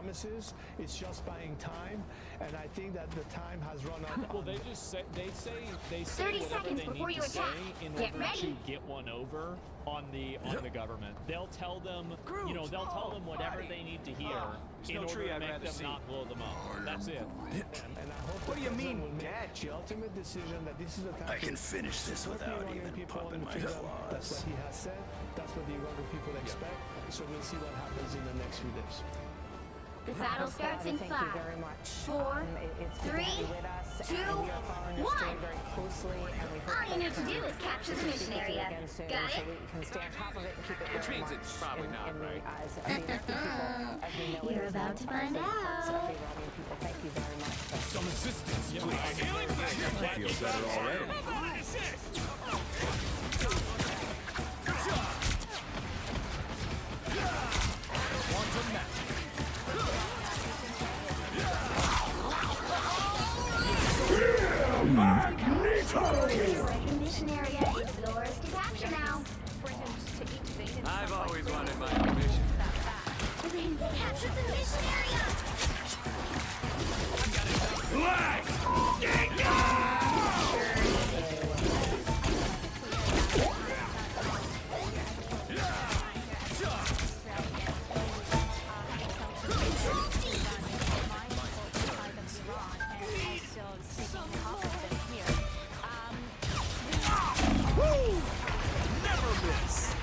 promises. It's just buying time, and I think that the time has run out. Well, they say 30 whatever seconds they before need you to say attack. in Get order to ready. get one over on the government. They'll tell them, you know, they'll tell them whatever they need to hear in order to make them not blow them up. That's it. And I hope What do you mean, will make Dad? the ultimate decision that this is the time I can to finish this put the without Iranian even people popping on the my freedom. That's claws. what he has said. That's what the Iranian people expect. So we'll see what happens in the next few days. The battle starts in Thank 5, you very much. 4, It's good to have 3, you with us, 2, and we are following your 1. story very closely, and we hope All you that, need to do is capture the mission speak with you area. again soon, Got so it? we can stay on top of it and keep it Which very means much it's probably not, in right? the eyes of the American people as we know it You're is about now to find in the hearts of out. the Iranian people. Thank you very much. Some assistance, please. I feel better already. Quantum magic. The mission area is yours to capture now. I've always wanted my own mission. Capture the mission area! Never miss.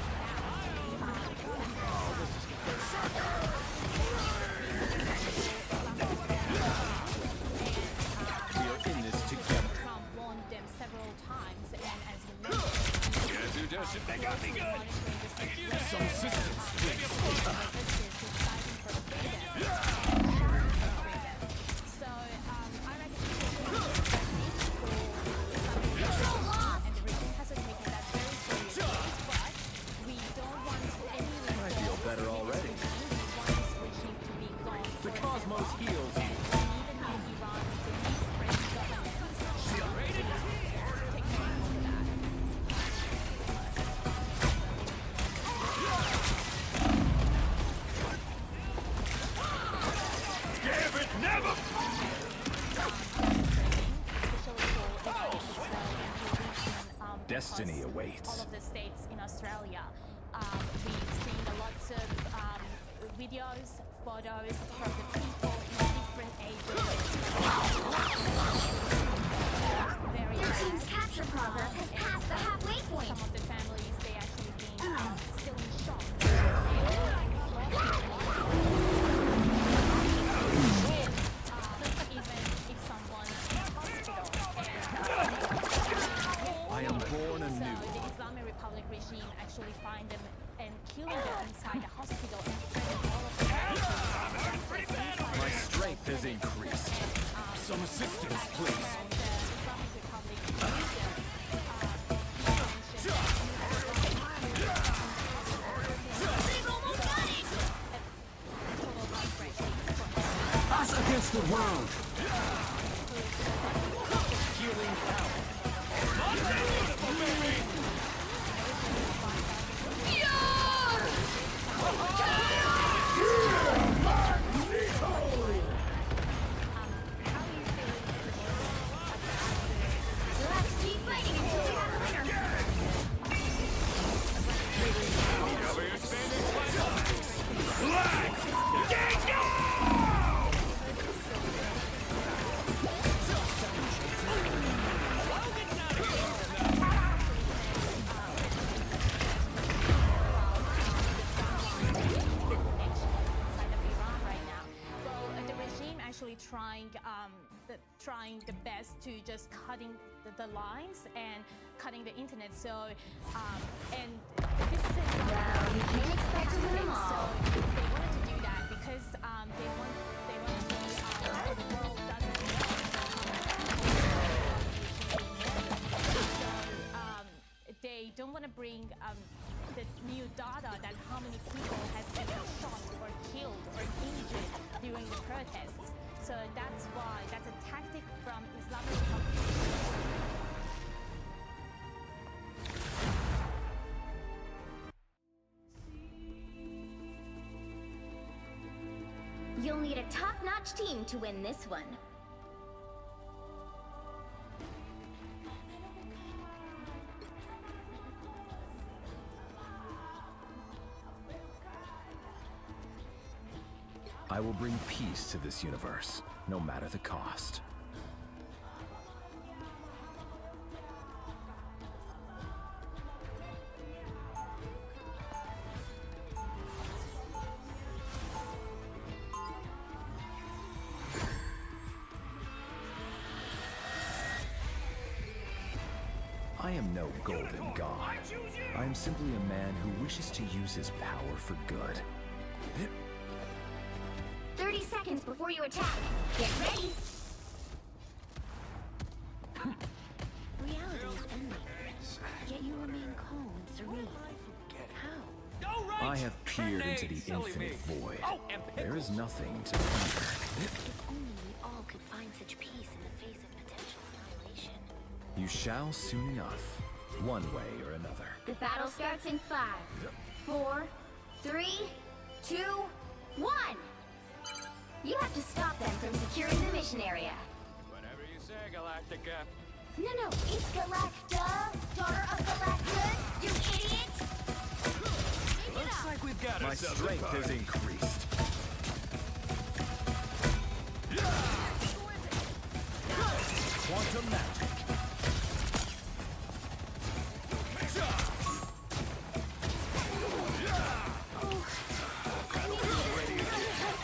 We are in this together. Trump warned them several times, and as you mentioned, Yes, who does it? They got me good. I can use Some assistance, please. So, I recommend and the regime has taken that very seriously, but we don't want any I feel better already. We want this regime to be gone The forever. cosmos heals you. Even in Iran, the new French government take note of that. Give it never. Destiny awaits. All of the states in Australia. We've seen lots of videos, photos from the people in different ages. Your team's capture progress has passed the halfway point. Some of the families, they actually been still in shock. Even if someone's in hospital I am born anew. So the Islamic Republic regime actually find them and killing them inside the hospital and threatening all of them. My strength has increased. Some assistance, please. And the Islamic Republic region, total outbreak. Us against the world. Healing out. Let's keep fighting until we have a winner. Inside of Iran right now. Well, the regime actually trying the best to just cutting the lines and cutting the internet. So, and this is Well, you can't expect to win them so all. they wanted to do that because they want to the world doesn't know. They don't want to bring the new data that how many people has been shot or killed or injured during the protests. So that's why that's a tactic from Islamic Republic. You'll need a top-notch team to win this one. I will bring peace to this universe, no matter the cost. I am no golden god. I am simply a man who wishes to use his power for good. 30 seconds before you attack. Get ready. Reality is ending, yet you remain calm and serene. How? I have peered into the infinite void. There is nothing to fear. If only we all could find such peace in the face of potential annihilation. You shall soon enough, one way or another. The battle starts in 5, 4, 3, 2, 1. You have to stop them from securing the mission area. Whatever you say, Galactica. No, it's Galacta, daughter of Galactus, you idiot! Looks like we've got My ourselves a strength party. has increased. Quantum magic.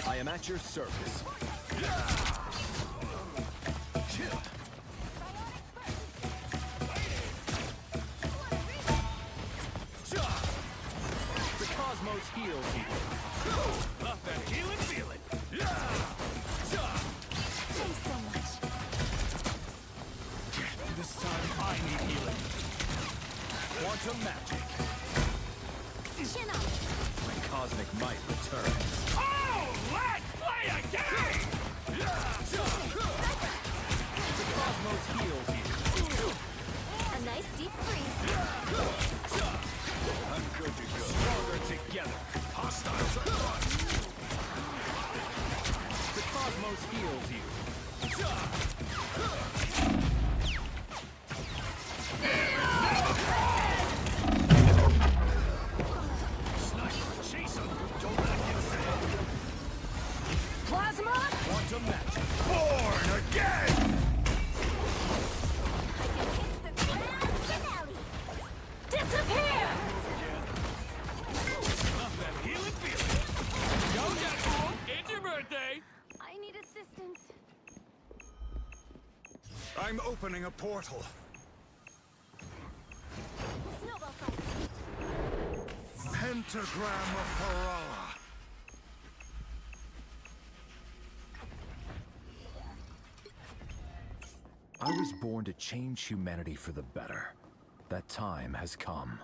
I am at your service. The cosmos heals you. Love that healing feeling. Thanks so much. This time I need healing. Quantum magic. Chin up. My cosmic might returns. Oh, let's play a game! The cosmos heals you. A nice deep freeze. I'm good to go. Stronger together. Hostiles are gone. The cosmos heals you. Sniper, chase him. Don't let him fail. Plasma! Quantum magic. Born again! It's the grand finale! Disappear! Love that healing feeling. Go, Deadpool. It's your birthday. I need assistance. I'm opening a portal. Snowball fight. Pentagram of Ferrara. I was born to change humanity for the better. That time has come.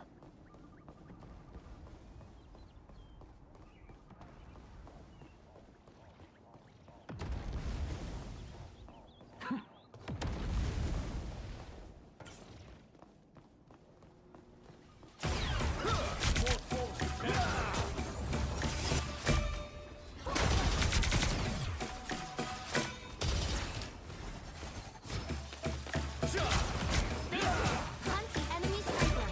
Hunt the enemy sniper.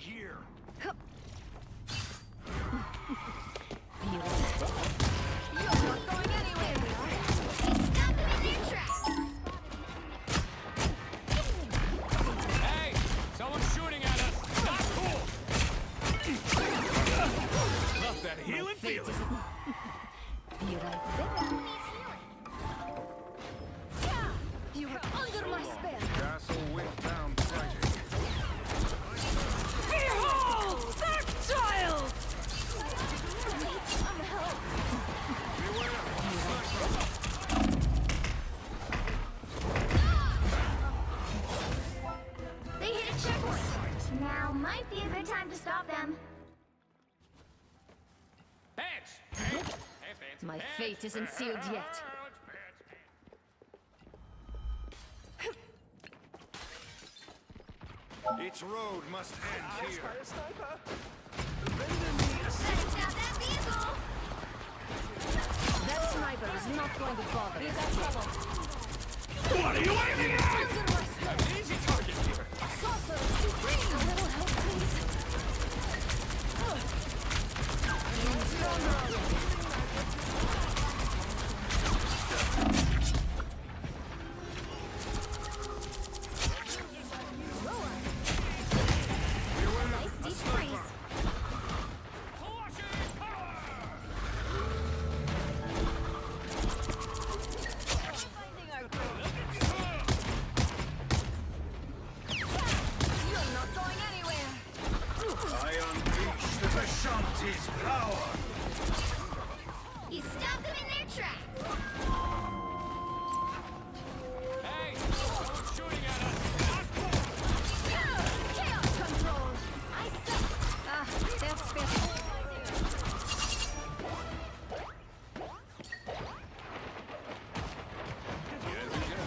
here. You're not going anywhere. He's stopping in their tracks. Hey, someone's shooting at us. Not cool. Love that healing feeling. Be right there. You were under my spell. Castle Windbound fighting. Behold that child! Need some help. They hit a checkpoint. Now might be a good time to stop them. Hands. Hands. Hands. My fate isn't sealed yet. Its road must end here. Fire sniper. Better stop that vehicle! That sniper is not going to bother us. What are you aiming at? I'm an easy target here. Sorcerer Supreme! A little help, please. Nice deep freeze. You're not going anywhere. I unleash the Vishanti's power. He stopped them in their tracks. Hey, someone's shooting at us. Not cool. Chaos control. I suck. Ah, that's better.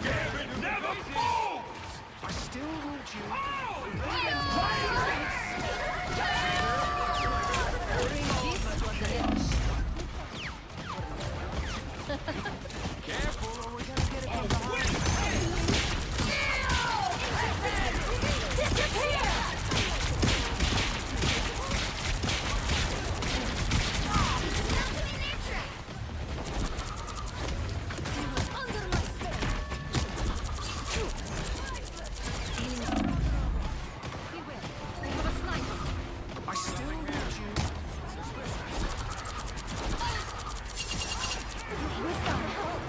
Gavin never falls. I still want you. Careful, or we're gonna get it from behind. Under my spell. Beware. We have a sniper. I still want you. With some help.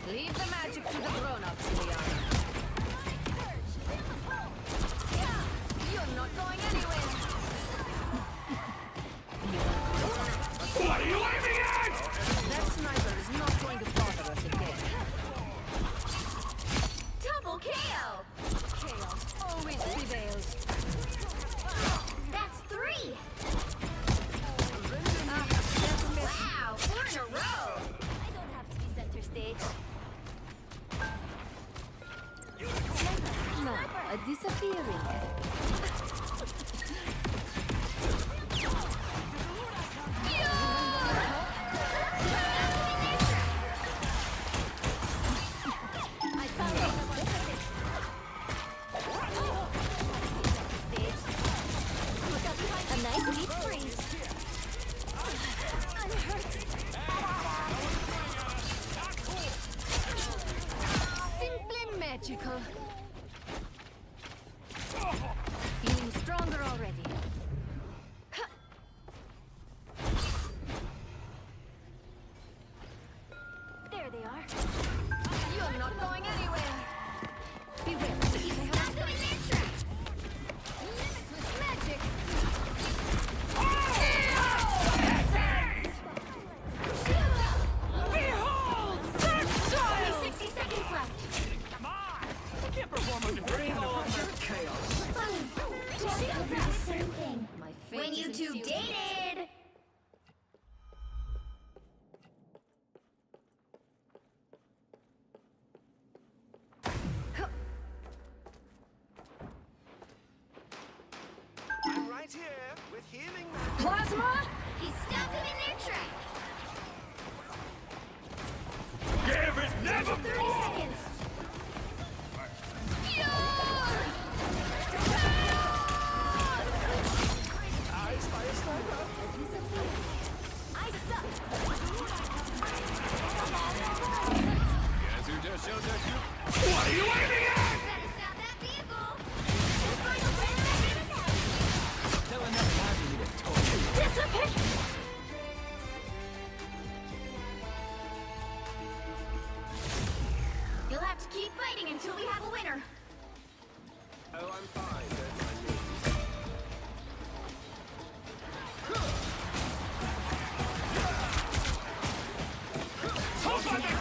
Leave the magic to the grown-ups, Liana. You're not going anywhere. What are you aiming at? That sniper is not going to bother us again. Double KO! Chaos always prevails. That's 3! Wow, 4 in a row! I don't have to be center stage. Sniper! No, disappearing. I found one of my critics. A nice deep freeze. I'm hurt. Simply magical. Feeling stronger already. There they are. You're not going anywhere. Beware. Stop them in their tracks. Limitless magic. Behold that child! Only 60 seconds left. Come on. I can't perform under pressure. When you two dated. I'm right here with healing magic. Plasma? He stopped them in their tracks. Gavin never 30 falls. seconds. Yo! you aiming at? Better stop that vehicle! The final 10 seconds! Still enough time for me to totally... Disappear! You'll have to keep fighting until we have a winner. Oh, I'm fine. Don't mind me. Hold on there,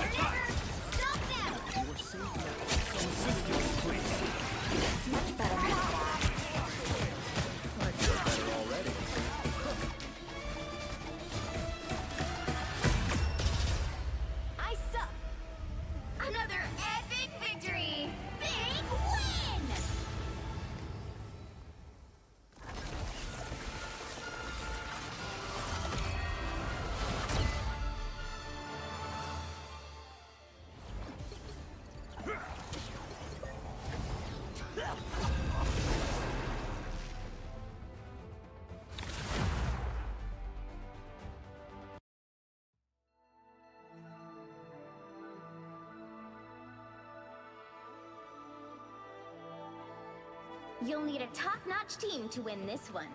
Stop them! You are safe now. Some assistance, please. Much better. I feel better already. I suck. Another epic victory! Big win! You'll need a top-notch team to win this one.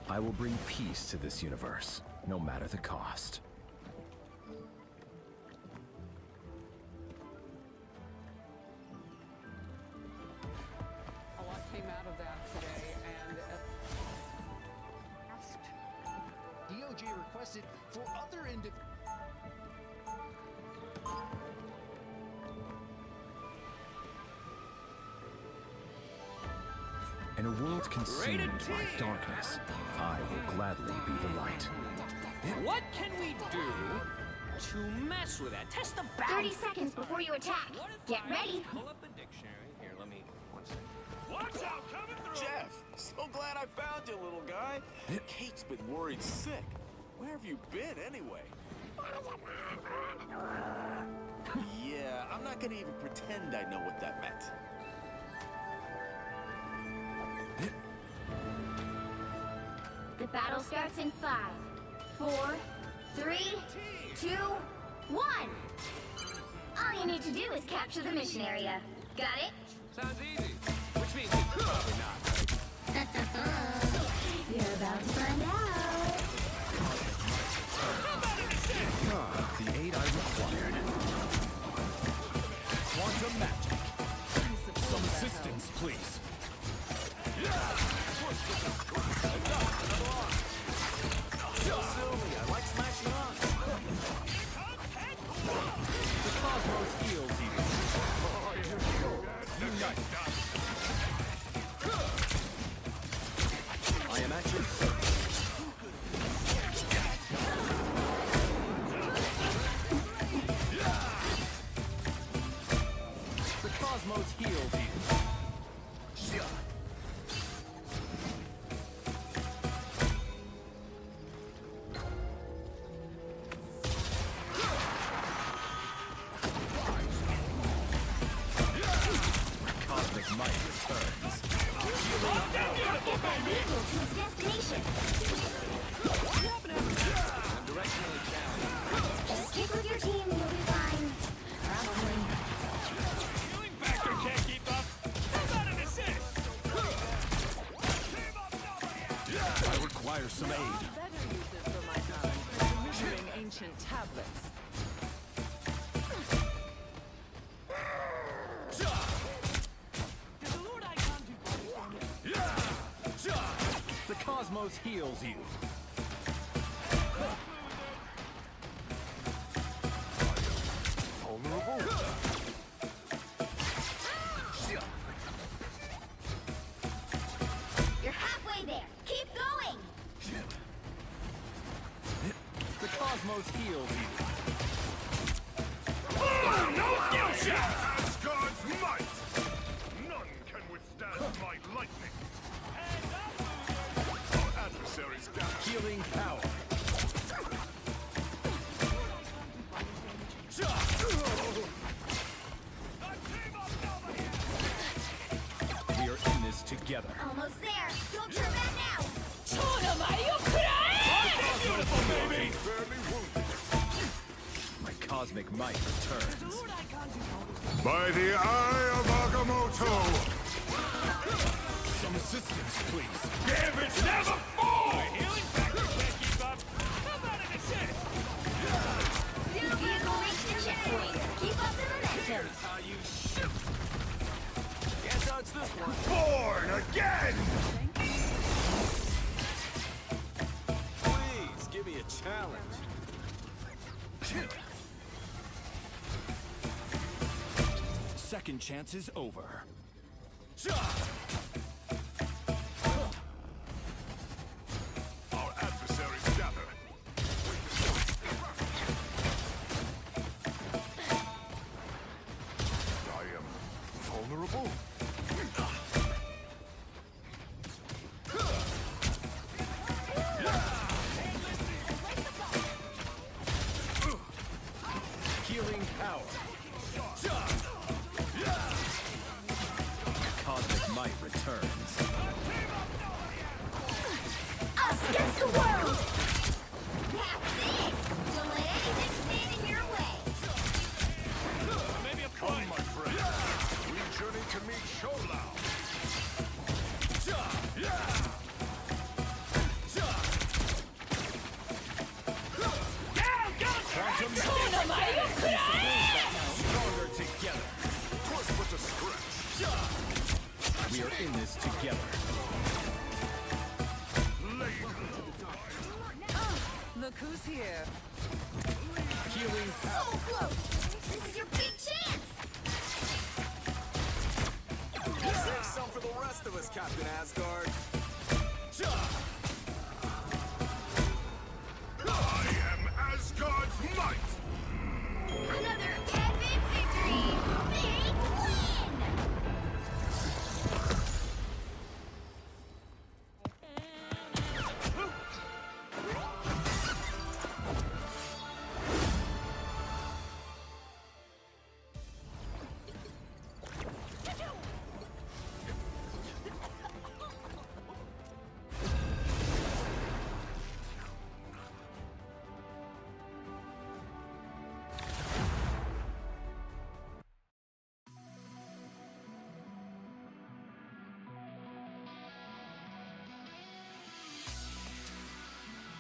I will bring peace to this universe, no matter the cost. A lot came out of that today, and DOJ requested for other In a world consumed by darkness, I will gladly be the light. What can we do to mess with that? Test the 30 boundaries. seconds before you attack. Get ready. Pull up the dictionary. Here, let me. 1 second. Watch out, coming through. Jeff, so glad I found you, little guy. Kate's been worried sick. Where have you been, anyway? Yeah, I'm not gonna even pretend I know what that meant. The battle starts in 5, 4, 3, 2, 1. All you need to do is capture the mission area. Got it? Sounds easy. Which means it's probably not. You're about to find out. Ah, the aid I required. Quantum magic. Some assistance, please. Silly, I like smashing on. The cosmos heals you. Unite. I am at your service. The cosmos heals you. Cosmic might returns. Get that vehicle to its destination. I'm directionally challenged. Just stick with your team and you'll be fine. Probably. Healing factor can't keep up. How about an assist? I require some aid. better uses for my time. Measuring ancient tablets. The cosmos heals you. You're halfway there. Keep going. The cosmos heals you. Asgard's might! None can withstand my lightning. Our adversary's gathered. Healing power. We are in this together. Almost there. Don't turn back now. Beautiful, baby! Barely wounded. Cosmic Might returns. By the Eye of Agamotto! Some assistance, please. Damage never fall! My healing factor can't keep up. How about an assist? New vehicle reached the checkpoint. Keep up the momentum. Here's how you shoot. Can't dodge this one. Born again! Please, give me a challenge. Second chance is over. Our adversaries gather. I am vulnerable? Healing power. Cosmic Might returns. Us against the world! That's it! Don't let anything stand in your way. Maybe a Come, point. my friend. We journey to meet Sholau. Stronger together. Push with the stretch. We are in this together. Look who's here. Healing So close! This is your big chance! Save some for the rest of us, Captain Asgard. I am Asgard's might. Another epic victory! Big win!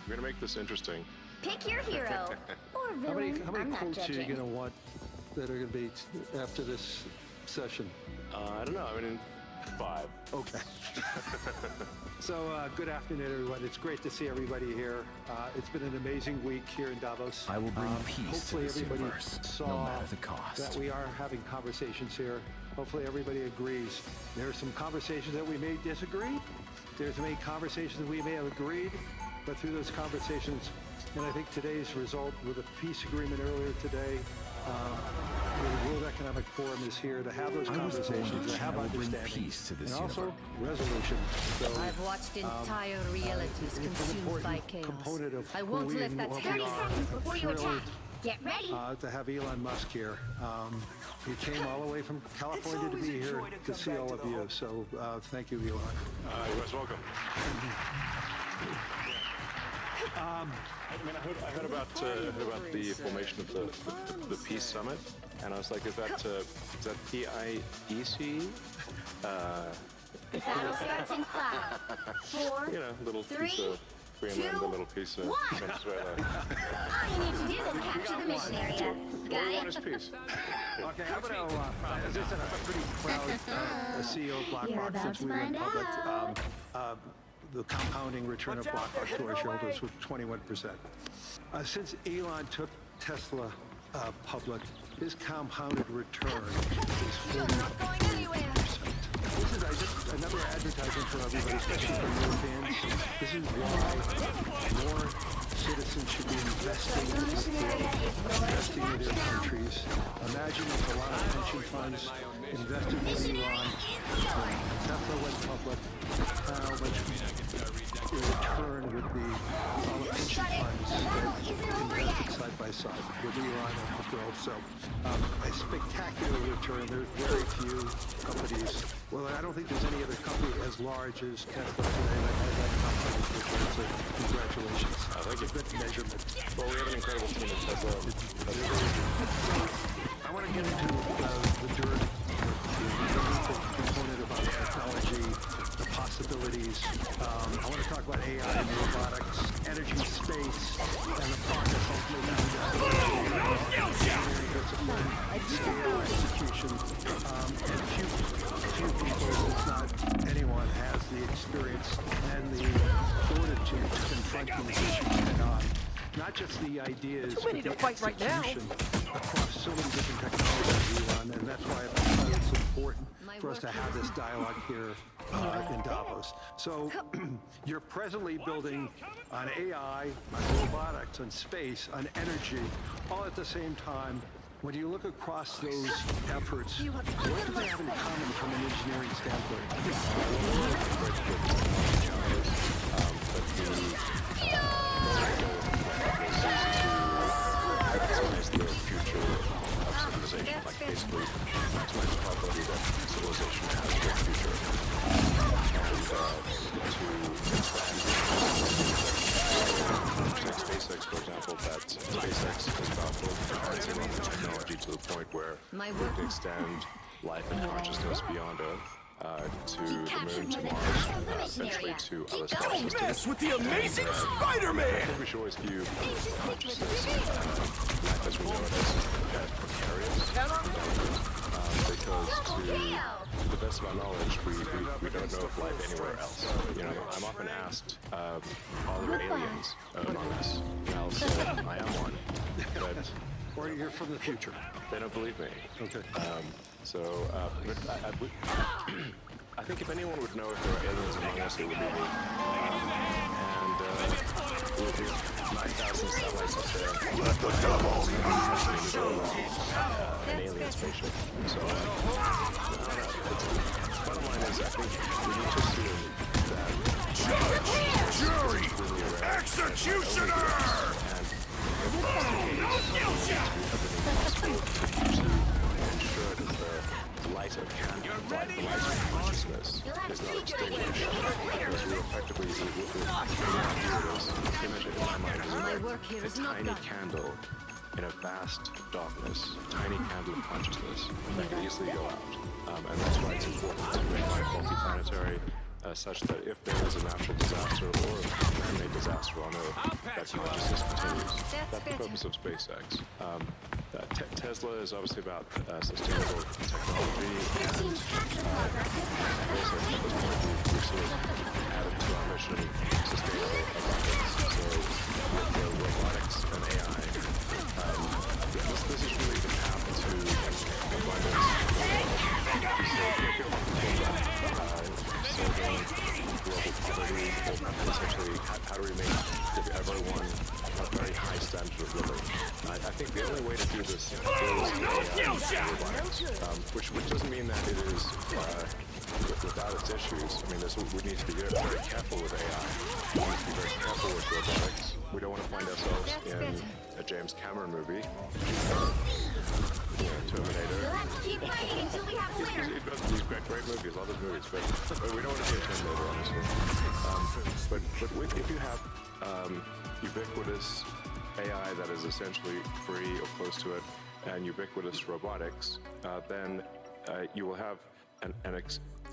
We're gonna make this interesting. Pick your hero. Or villain. How many I'm not quotes are you judging. going to want that are going to be after this session? I don't know. I mean, 5. Okay. So, good afternoon, everyone. It's great to see everybody here. It's been an amazing week here in Davos. I will bring peace to hopefully this everybody universe, saw no matter the cost. that we are having conversations here. Hopefully everybody agrees. There are some conversations that we may disagree. There's many conversations that we may have agreed, but through those conversations, and I think today's result with a peace agreement earlier today, the World Economic Forum is here to have those conversations, to have understanding, peace to this and also universe. resolution. So, I've watched entire realities it's an consumed important by chaos. component of I who won't we let and that what we 30 are. seconds before you Thrilled, attack. Get ready. to have Elon Musk here. He came all the way from California to be here to see all of you. So thank you, Elon. You're most welcome. I mean, I heard about the formation of the Peace Summit, and I was like, is that PIEC? The battle starts in 5, 4, You know, little 3, piece of Greenland, a little piece of 1. Venezuela. All you need to do is capture the mission area. All we Got want it? is peace. Okay, I'm going to, as I said, I'm pretty proud CEO of You're BlackRock about since to we went find public. The compounding return of BlackRock to our shareholders was 21%. Since Elon took Tesla public, his compounded return is 43%. This is just another advertisement for everybody, especially for Europeans. This is why more citizens should be investing in their countries. Imagine if a lot of pension funds invested in Elon when Tesla went public, how much the return would be all the pension funds that invested side by side with Elon and the growth. So a spectacular return. There's very few companies. Well, I don't think there's any other company as large as Tesla today that has that Congratulations. Thank you. Good measurement. Well, we have an incredible team at Tesla. I want to get into the dirt, the component about technology, the possibilities. I want to talk about AI and robotics, energy, space, and the progress hopefully scale execution. And few people, if not anyone, has the experience and the fortitude to confront these issues head on. Not just the ideas, but the execution across so many different technologies, Elon, and that's why I thought it's important for us to have this dialogue here in Davos. So you're presently building on AI, on robotics, on space, on energy, all at the same time. When you look across those efforts, what do they have in common from an engineering standpoint? Maximize the future of civilization, like basically maximize the probability that civilization has a good future. And to SpaceX, for example, that SpaceX is about advancing on the technology to the point where we can extend life and consciousness beyond Earth. To the moon, to Mars, eventually to other star systems. Don't mess with the amazing Spider-Man! I think we should always view consciousness, life as we know it, as precarious. Because to the best of our knowledge, we don't know of life anywhere else. You know, I'm often asked, are there aliens among us? And I'll say, I am one. But or you're from the future. They don't believe me. Okay. I think if anyone would know if there are aliens among us, it would be me. And there would be 9,000 satellites up there. Let the devil an alien spaceship. So, bottom line is, I think we need to assume that Jury! Executioner! Light of candle, the light of consciousness is not extinguished because we effectively image it in my mind as a tiny candle in a vast darkness, tiny candle of consciousness that can easily go out. And that's why it's important to make life multiplanetary, such that if there is a natural disaster or a man-made disaster on Earth, that consciousness continues. That's the purpose of SpaceX. Tesla is obviously about sustainable technology, and also at this point we've sort of added to our mission sustainable abundance. So with the robotics and AI, this is really the path to abundance. Solving global poverty, essentially how do we give everyone a very high standard of living. I think the only way to do this is robotics, which doesn't mean that it is without its issues. I mean, we need to be very, very careful with AI. We need to be very careful with robotics. We don't want to find ourselves in a James Cameron movie. Terminator. Keep fighting until we have a winner. He does these great movies, all those movies, but we don't want to be a Terminator, honestly. But if you have ubiquitous AI that is essentially free or close to it, and ubiquitous robotics, then you will have an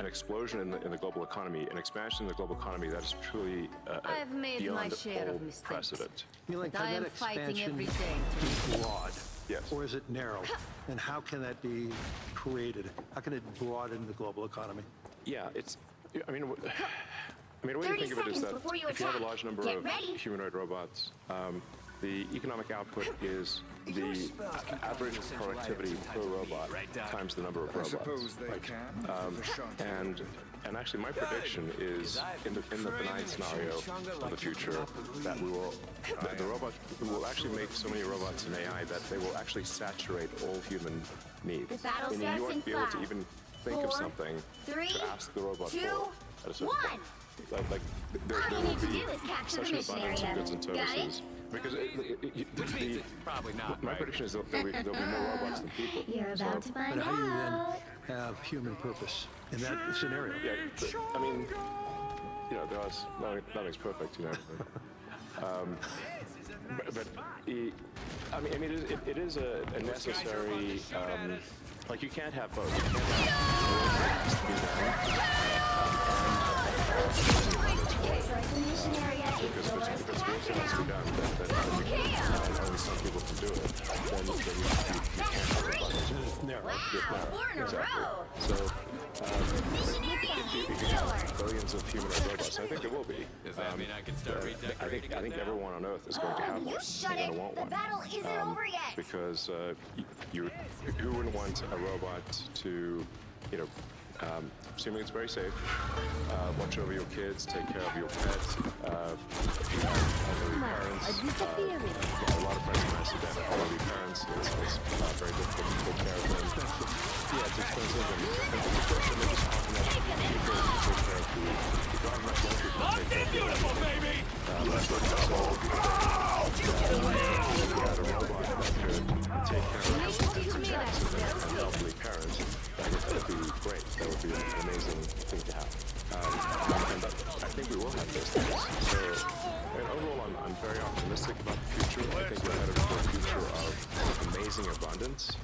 explosion in the global economy, an expansion in the global economy that is truly I've made beyond my share all of mistakes. precedent. Can I am that fighting expansion every day. be broad? Yes. Or is it narrow? And how can that be created? How can it broaden the global economy? Yeah, I mean, the way to think of it is that if you have a large number of humanoid robots, the economic output is the average productivity per robot times the number of robots. And actually, my prediction is in the benign scenario of the future that the robots will actually make so many robots in AI that they will actually saturate all human needs. Meaning you won't be able to even think of something to ask the robot for at a certain point. Like there will be such an abundance of goods and services. Because probably not. My prediction is there'll be more robots than people. You're about to find But how do you out. then have human purpose in that scenario? Yeah, I mean, you know, nothing's perfect, you know. I mean, it is a necessary. Like you can't have both. You can't The mission area is because yours if to it's work that has to be done, then only some people can do it. Then you can't have a bunch. Narrow. Wow, 4 in a row. So, Mission area if you is have yours. billions of humanoid robots, I think there will be. Does that mean I can start redecorating I think everyone on Earth is going to have one. You shut They're it. going to want The one. battle isn't over yet. Because who wouldn't want a robot to, you know, assuming it's very safe, watch over your kids, take care of your pets, if you have elderly parents. A lot of friends of mine say that elderly parents, it's very difficult to take care of them. Yeah, it's expensive, and they just often have people to take care of the government, most people take care of Beautiful, baby! if you had a robot that could take care of an elderly parent, that would be great. That would be an amazing thing to have. And I think we will have those things. So, and overall, I'm very optimistic about the future. I think we're headed for a future of amazing abundance,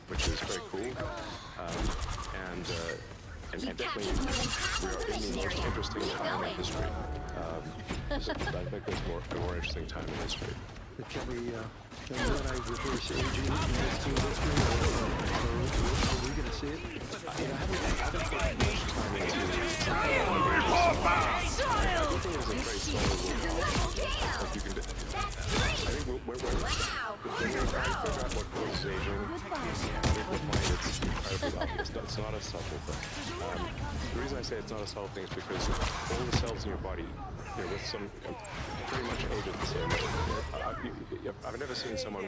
which is very cool. And definitely, we are in the most interesting time in history. I think there's a more interesting time in history. Can you and I reverse aging in history, or are we going to see it? I haven't put much time into everything is a very solid like you can do. I think when we try to figure out what causes aging, I think we'll find it's incredibly obvious. It's not a subtle thing. The reason I say it's not a subtle thing is because all the cells in your body, you know, with some pretty much age at the same rate. I've never seen someone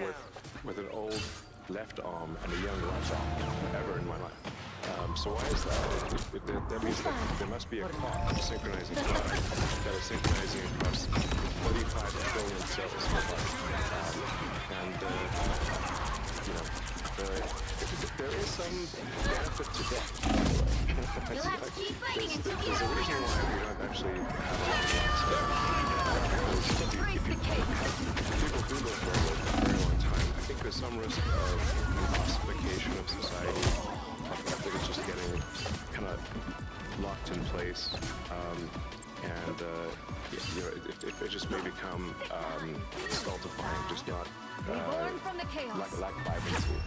with an old left arm and a young right arm ever in my life. So why is that? That means that there must be a clock, a synchronizing clock, that is synchronizing across 35 trillion cells in the body. You know, there is some benefit to death. You'll have to keep fighting until you There's a reason why we don't actually have a lot of people do live for a very long time. I think there's some risk of ossification of society. I think it's just getting kind of locked in place, and you know, it just may become stultifying, just not lack vibrancy.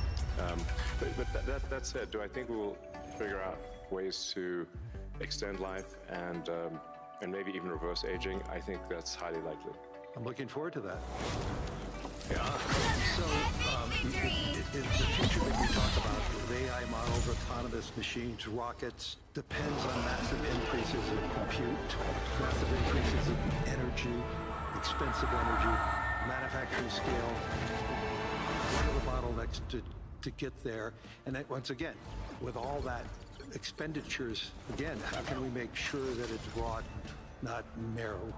But that said, do I think we'll figure out ways to extend life and maybe even reverse aging? I think that's highly likely. I'm looking forward to that. Yeah. So, in the future that you talk about, with AI models, autonomous machines, rockets, depends on massive increases in compute, massive increases in energy, expensive energy, manufacturing scale. What are the bottlenecks to get there? And that, once again, with all that expenditures, again, how can we make sure that it's broad, not narrow?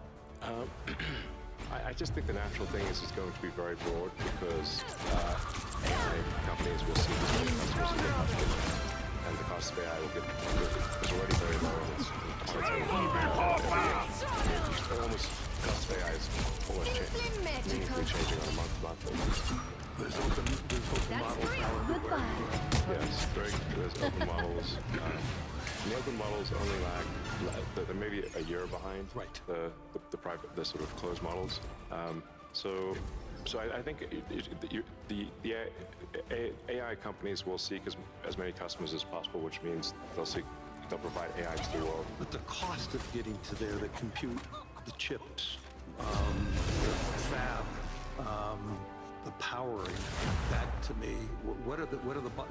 I just think the natural thing is it's going to be very broad because AI companies will see this many customers will get much bigger, and the cost of AI will get is already very low, and it's almost cost of AI is almost meaningfully changing on a month-to-month basis. There's open models now everywhere. Yes, there's open models. The open models only lag. They're maybe a year behind. Right. The private, the sort of closed models. So I think the AI companies will seek as many customers as possible, which means they'll provide AI to the world. But the cost of getting to there, the compute, the chips, the fab, the powering, that to me, what are the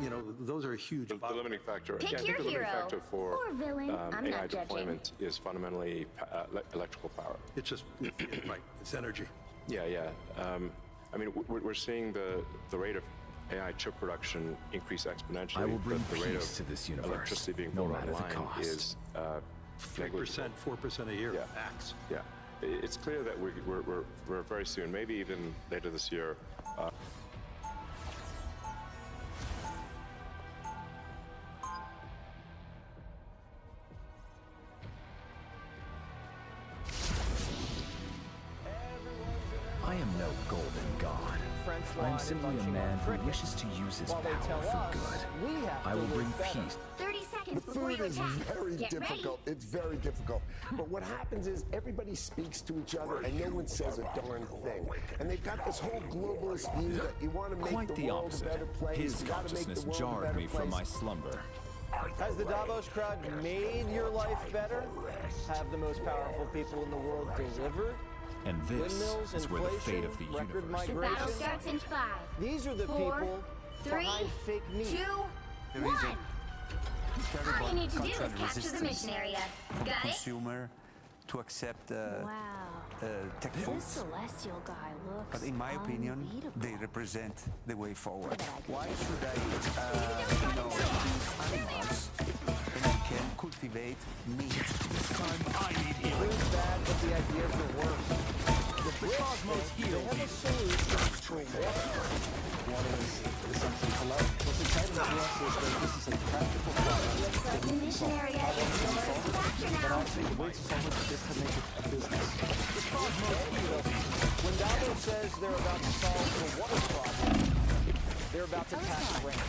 you know, those are huge. The limiting factor. Pick I think your the limiting hero. factor for Or villain. I'm AI not judging. deployment is fundamentally electrical power. It's just right. It's energy. Yeah. I mean, we're seeing the rate of AI chip production increase exponentially. I will bring but the rate peace of to this universe, electricity being no pulled matter the online cost. is 3%, 4% a year. Yeah. Max. Yeah, it's clear that we're very soon, maybe even later this year. golden god. I am simply a man who wishes to use his power for good. I will bring peace. 30 seconds The before food you is attack. very Get difficult. It's very difficult. But what happens is everybody speaks to each other and no one says a darn thing. And they've got this whole globalist view that you want to make Quite the the world a opposite. better place. His You gotta make the consciousness world a jarred better me from my place. slumber. Has the Davos crowd made your life better? Have the most powerful people in the world delivered? And this Windmills, is where the fate inflation, of the record universe The migration. battle starts in 5. These are the 4, people 3, behind fake news. 2, 1. All you need to do is capture the mission area. Got it? Consumer to accept tech This foods. celestial guy looks But in my opinion, unbeatable. they represent the way forward. Why should I, use animals when I can cultivate meat? Son, I need Food's healing. bad, but the ideas are worse. The cosmos heals. They have a solution for water. What's exciting to us is that this is a practical problem. Looks like the mission area is yours to capture But now. actually, the way to solve it is to make it a business. When Davos says they're about to solve the water problem, they're about to tax rent.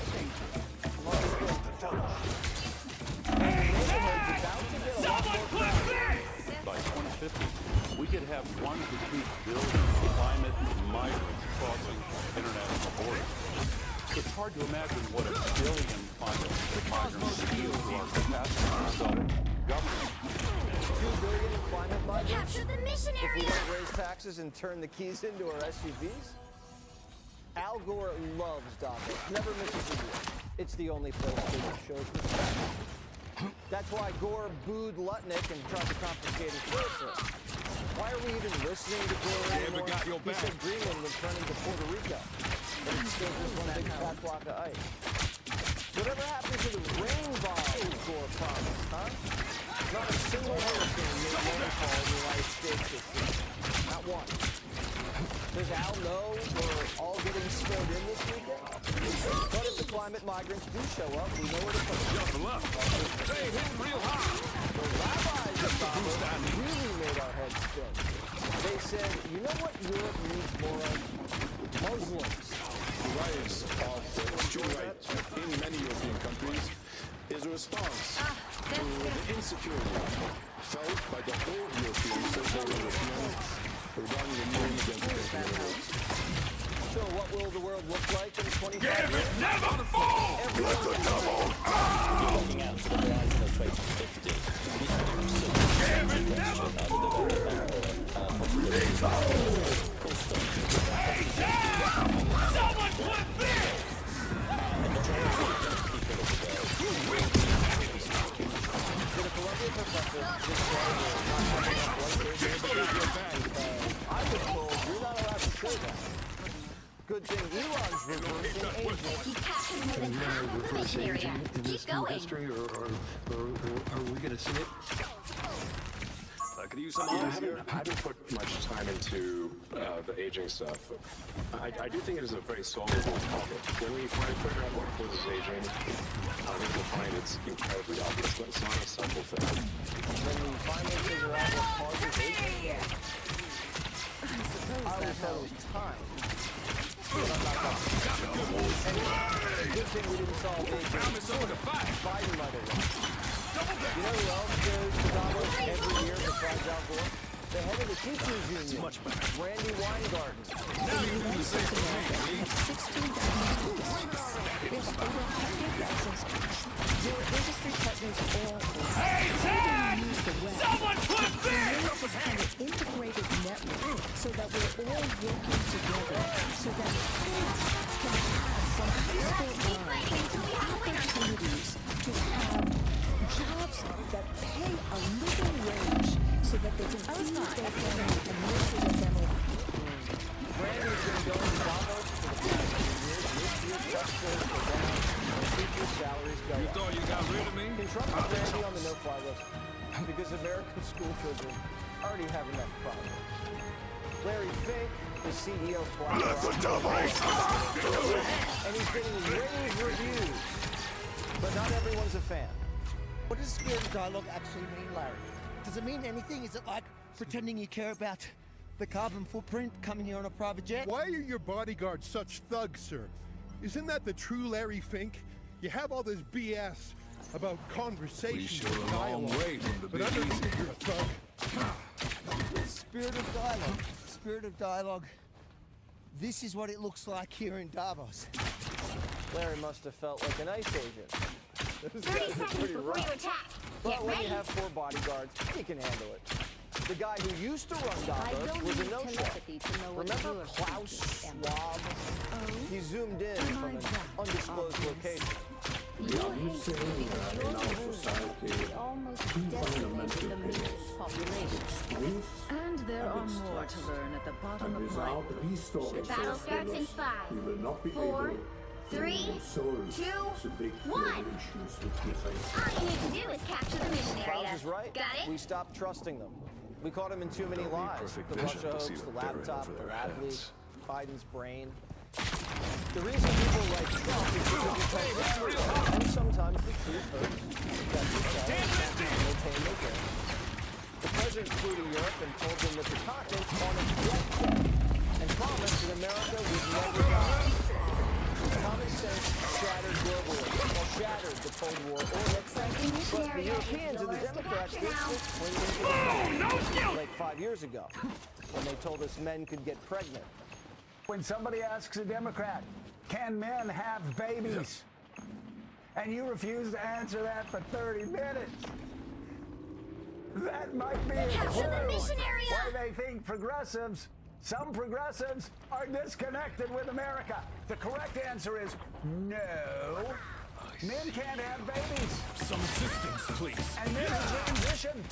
Someone clip this! By 2050, we could have 1 to 2 billion climate migrants crossing international borders. It's hard to imagine what a billion climate migrants would do to our capacity for self-government. 2 billion in climate migrants? Capture the mission If we area. don't raise taxes and turn the keys into our SUVs? Al Gore loves Davos, never misses a deal. It's the only place that shows respect. That's why Gore booed Lutnick and tried to confiscate his bracelet. Why are we even listening to Gore anymore? He said Greenland was turning to Puerto Rico, but it's still just one big fat block of ice. Whatever happened to the rain bomb Gore promised, huh? Not a single hurricane made landfall in the United States this year. Not one. Does Al know we're all getting snowed in this weekend? But if the climate migrants do show up, we know where to put them. Jump up. They hit real hard. The rabbis of Davos really made our heads spin. They said, you know what Europe needs more of? Muslims. The rise of the Christian right in many European countries is a response to the insecurity felt by the whole European, so-called European, regarding the new identification of So what will the world look like in 25 Give years? it never fall! Let the devil Looking out to the horizon of 2050, we have Give it never fall! Hey, down! Someone clip this! Did a Columbia professor I was told you're not allowed to say that. Good thing Elon's reversing aging. You captured more than half of the mission area. in this Keep new going. history, or are we going to see it? Could you use some I haven't put much time into the aging stuff. I do think it is a very solvable problem. When we figure out what causes aging, I think we'll find it's incredibly obvious, but it's not a simple thing. When we finally figure out what causes aging, I was told time. But I'm not going to. Good thing we didn't solve aging. Biden might have won. You know who else goes to Davos every year besides Al Gore? The head of the teachers union, Randy Weingarten. Now you do the same for me, Hey, Ted! Someone clip this! Integrated network so that we're all working together so that kids can have from opportunities to have jobs that pay a living wage so that they can feed their family and nurture their family. Randy's been going to Davos for the past few years. This year, tax rates go down and teacher salaries go up. You thought you got rid of me? Can Trump put Randy on the no-fly list? Because American school children already have enough problems. Larry Fink, the CEO of BlackRock, and he's getting rave reviews, but not everyone's a fan. What does spirit dialogue actually mean, Larry? Does it mean anything? Is it like pretending you care about The carbon footprint coming here on a private jet. Why are your bodyguards such thugs, sir? Isn't that the true Larry Fink? You have all this BS about conversations and dialogue, but underneath you're a thug. Spirit of dialogue. Spirit of dialogue. This is what it looks like here in Davos. Larry must have felt like an ICE agent. 30 seconds before you attack. But Get when ready. you have 4 bodyguards, he can handle it. The guy who used to run Davos was a no-show. Remember Klaus Schwab? He zoomed in from an undisclosed location. You hate to because you're the society almost decimated the mixed population. And there are more to learn at the bottom of my The battle starts in 5, 4, 3, 2, 1. All you need to do is capture the mission area. Klaus is right. Got it? We stopped trusting them. We caught him in too many lies. The Russia hoax, the laptop, the lab leak, Biden's brain. The reason people like Trump is because he tells the truth. And sometimes the truth hurts. That's entertainment. The president flew to Europe and told them that the continent's on its deathbed and promised that America would never die. Common sense shattered globalism, or shattered the Cold War order. But the Europeans and the Democrats did swing into the wall like 5 years ago, when they told us men could get pregnant. When somebody asks a Democrat, can men have babies? And you refuse to answer that for 30 minutes. That might be a clue why they think progressives, some progressives, are disconnected with America. The correct answer is no. Men can't have babies. Some assistance, please. And men in transition,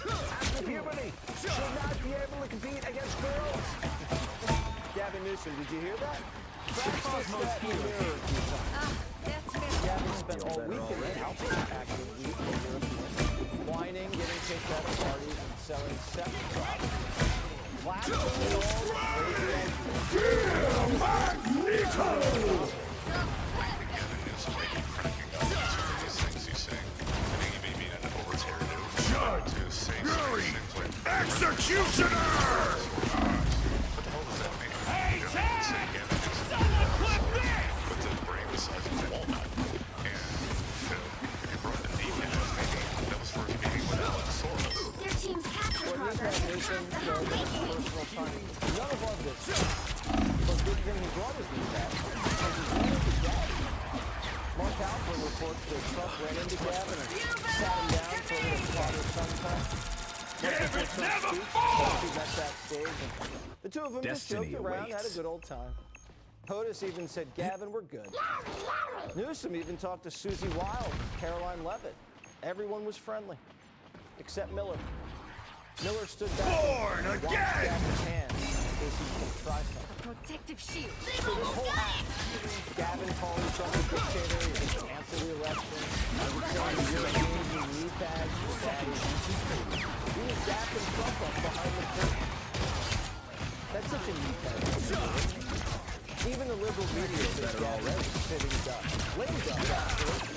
after puberty, should not be able to compete against girls. Gavin Newsom, did you hear that? Practice that mirror. Gavin spent all weekend in active week for Europeans, whining, getting kicked out of parties, and selling sex drops. Laughing at all the crazy Executioner! Hey, Chad! Someone clip this! But the brain the size of a walnut. And if you brought the knee in, maybe that was first meeting with Alex Soros. Their team's capture progress is past the halfway point. None of us did. But good thing he brought his knee back, because he's running to Gavin. Mark Alford reports that Trump ran into Gavin and sat him down for a little father-son talk. Gavin never falls! The two of them just joked around, had a good old time. POTUS even said, Gavin, we're good. Newsom even talked to Susie Wild, Caroline Levitt. Everyone was friendly, except Miller. Miller stood back and watched Gavin's hand in case he could try something. Protective shield. So this whole act, Gavin calling Trump a dictator, he didn't cancel the election, saying he gave him knee pads for daddy. He was dapping Trump up behind the curtain. That's such a knee pad. Even the liberal media says Gavin is sitting duck. Lame duck, actually.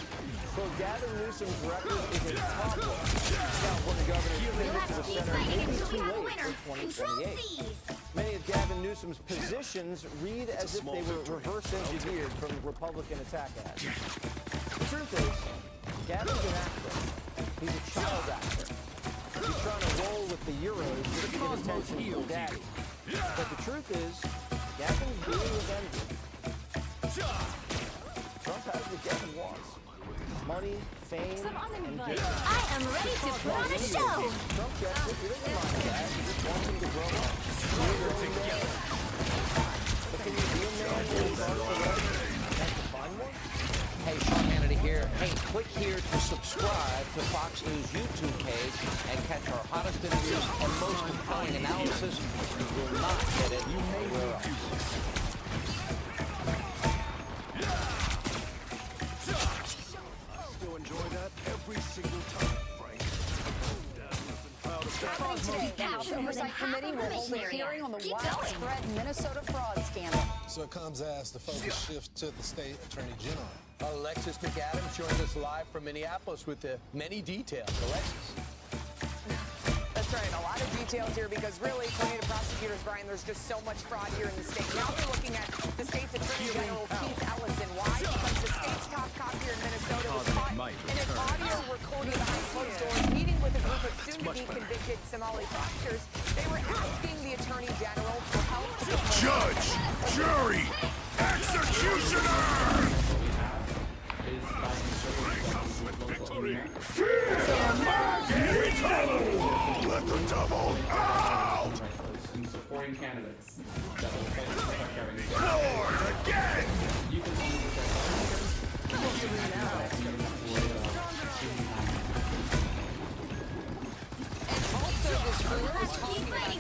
So Gavin Newsom's record is a problem. Now, when the governor pivoted to the center, maybe too late for 2028. Many of Gavin Newsom's positions read as if they were reverse engineered from Republican attack ads. The truth is, Gavin's an actor. He's a child actor. He's trying to roll with the Euros just to get attention from daddy. But the truth is, Gavin's dealing with envy. Trump has what Gavin wants. Money, fame, and gifts. I am ready to put on a show! Trump gets it. He doesn't mind that. He just wants him to grow up. But can you be a man when he's hard to have to find one? Hey, Sean Hannity here. Hey, click here to subscribe to Fox News YouTube page and catch our hottest interviews and most compelling analysis. You will not get it anywhere else. Still enjoy that every single time, right? Happening today, the House Oversight Committee will hold a hearing on the widespread Minnesota fraud scandal. So it comes as the focus shifts to the state attorney general. Alexis McAdams joins us live from Minneapolis with the many details. Alexis. That's right. A lot lot of details here because really, according to prosecutors, Brian, there's just so much fraud here in the state. Now they're looking at the state's Attorney General Keith Ellison. Why? Because the state's top cop here in Minnesota was caught in an audio recording behind closed doors meeting with a group of soon-to-be convicted Somali fraudsters. They were asking the Attorney General for help to Judge, jury, executioner! Let the devil out! Supporting candidates. Lord, again! Also, this group is talking about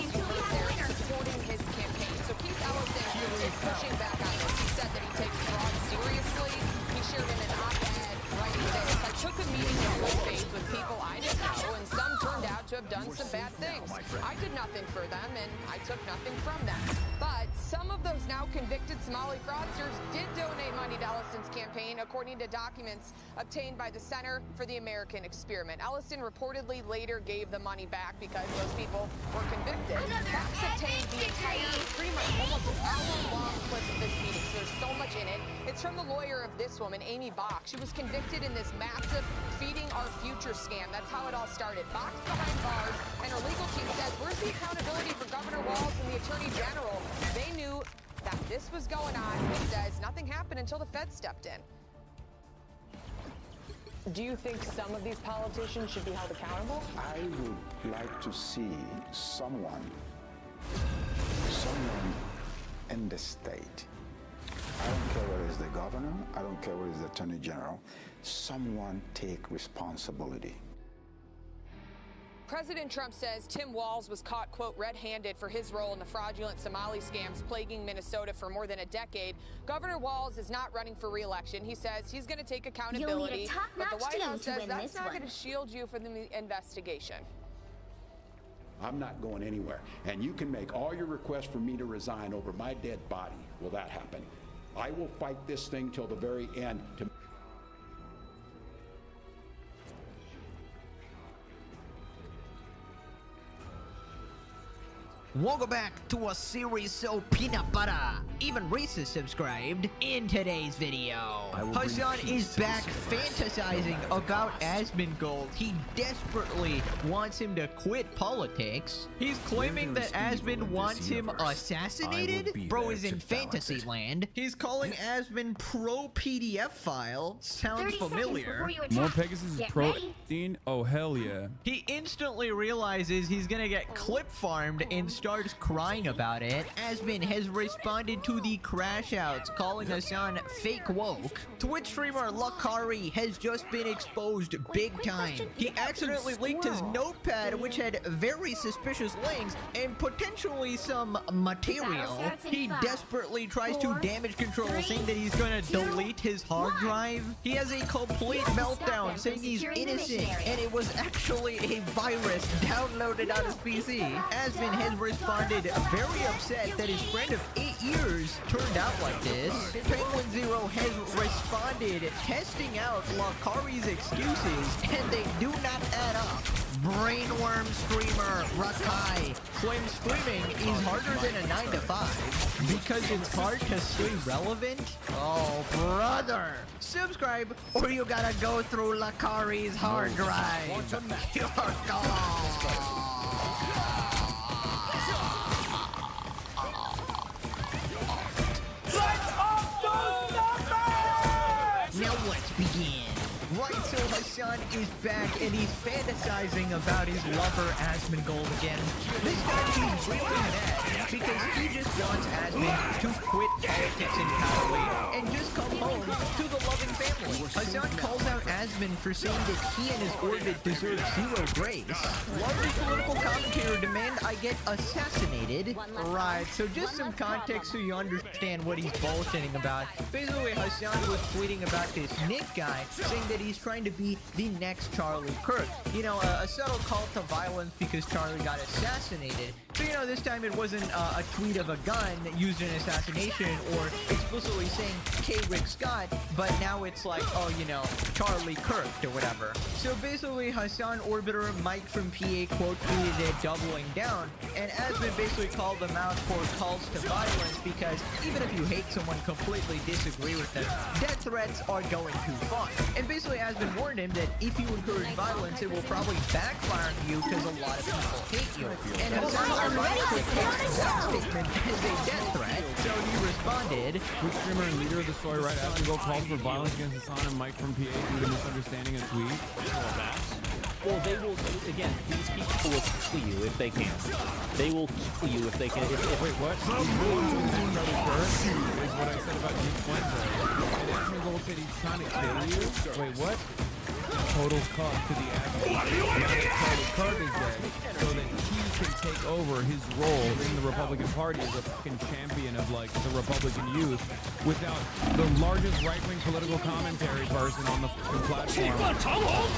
they're supporting his campaign. So Keith Ellison is pushing back on this. He said that he takes fraud seriously. He shared in an op-ed writing this. I took a meeting in good faith with people I didn't know, and some turned out to have done some bad things. I did nothing for them, and I took nothing from them. But some of those now convicted Somali fraudsters did donate money to Ellison's campaign, according to documents obtained by the Center for the American Experiment. Ellison reportedly later gave the money back because those people were convicted. Fox obtained the entire, pretty much almost an hour-long clip of this meeting, so there's so much in it. It's from the lawyer of this woman, Amy Bach. She was convicted in this massive Feeding Our Future scam. That's how it all started. Bach's behind bars, and her legal team says, where's the accountability for Governor Walz and the Attorney General? They knew that this was going on. It says nothing happened until the Fed stepped in. Do you think some of these politicians should be held accountable? I would like to see someone in the state. I don't care whether it's the governor, I don't care whether it's the attorney general, someone take responsibility. President Trump says Tim Walz was caught, quote, red-handed for his role in the fraudulent Somali scams plaguing Minnesota for more than a decade. Governor Walz is not running for re-election. He says he's going to take accountability, but the White House says that's not going to shield you from the investigation. I'm not going anywhere. And you can make all your requests for me to resign over my dead body. Will that happen? I will fight this thing till the very end to Welcome back to a series so peanut butter. Even Reese is subscribed. In today's video, Hassan is back fantasizing about Asmongold. He desperately wants him to quit politics. He's claiming that Asmon wants him assassinated? Bro is in fantasy land. He's calling Asmon pro PDF file. Sounds familiar. More Pegasus pro scene? Oh, hell yeah. He instantly realizes he's gonna get clip farmed and starts crying about it. Asmon has responded to the crash outs, calling Hassan fake woke. Twitch streamer Lakari has just been exposed big time. He accidentally leaked his notepad, which had very suspicious links and potentially some material. He desperately tries to damage control, saying that he's gonna delete his hard drive. He has a complete meltdown, saying he's innocent, and it was actually a virus downloaded on his PC. Asmon has responded very upset that his friend of 8 years turned out like this. Penguin Zero has responded, testing out Lakari's excuses, and they do not add up. Brainworm streamer Rakai claims streaming is harder than a 9 to 5 because it's hard to stay relevant. Oh, brother. Subscribe or you gotta go through Lakari's hard drive. You're gone. Now let's begin. Right, so Hassan is back and he's fantasizing about his lover Asmongold again. This time he's really mad because he just wants Asmon to quit politics entirely and just come home to the loving family. Hassan calls out Asmon for saying that he and his orbit deserve zero grace. Largest political commentator demand I get assassinated. Right, so just some context so you understand what he's bullshitting about. Basically, Hassan was tweeting about this Nick guy, saying that he's trying to be the next Charlie Kirk. You know, a subtle call to violence because Charlie got assassinated. So, you know, this time it wasn't a tweet of a gun used in assassination or explicitly saying K. Rick Scott, but now it's like, oh, you know, Charlie perked or whatever. So basically, Hassan Orbiter, Mike from PA quote tweeted it, doubling down, and Asmon basically called them out for calls to violence because even if you hate someone, completely disagree with them, death threats are going too far. And basically, Asmon warned him that if you encourage violence, it will probably backfire on you because a lot of people hate you. And Hassan ironically takes that statement as a death threat, so he responded. Twitch streamer and leader of the story right after go calls for violence against Hassan and Mike from PA due to misunderstanding a tweet. Well, they will, again, these people will kill you if they can. They will kill you if they can. Wait, what? Is what I said about Nick Fuentes. And Asmon Gold said he's trying to kill you? Wait, what? Total cut to the action. Total cut is dead, so that he can take over his role in the Republican Party as a fucking champion of like the Republican youth without the largest right-wing political commentary person on the fucking platform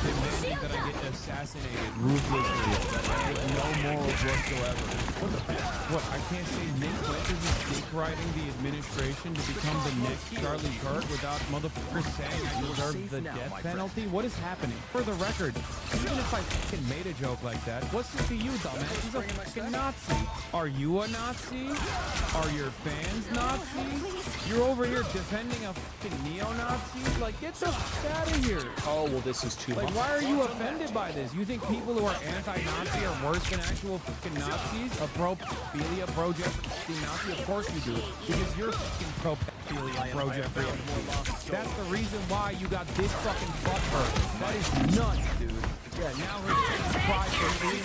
demanding that I get assassinated ruthlessly with no morals whatsoever. What the fuck? What? I can't say Nick Fuentes is dick riding the administration to become the next Charlie Kirk without motherfuckers saying I deserve the death penalty? What is happening? For the record, even if I fucking made a joke like that, what's it to you, dumbass? He's a fucking Nazi. Are you a Nazi? Are your fans Nazis? You're over here defending a fucking neo-Nazi? Like, get the fuck out of here. Oh, well, this is too much. Like, why are you offended by this? You think people who are anti-Nazi are worse than actual fucking Nazis? A pro-pedophilia, pro-Jeffrey Nazi? Of course you do. Because you're fucking pro-pedophilia, pro-Jeffrey. That's the reason why you got this fucking fuck hurt. That is nuts, dude. Yeah, now we're surprised for 3.5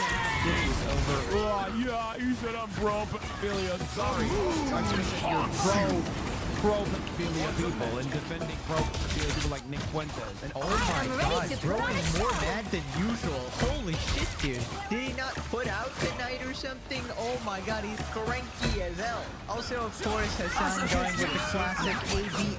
days over. Oh, yeah, you said I'm pro-pedophilia. Sorry. I should have said you're pro-pedophilia people and defending pro-pedophilia people like Nick Fuentes. And oh my god, Broken more mad than usual. Holy shit, dude. Did he not put out tonight or something? Oh my god, he's cranky as hell. Also, of course, Hassan going with the classic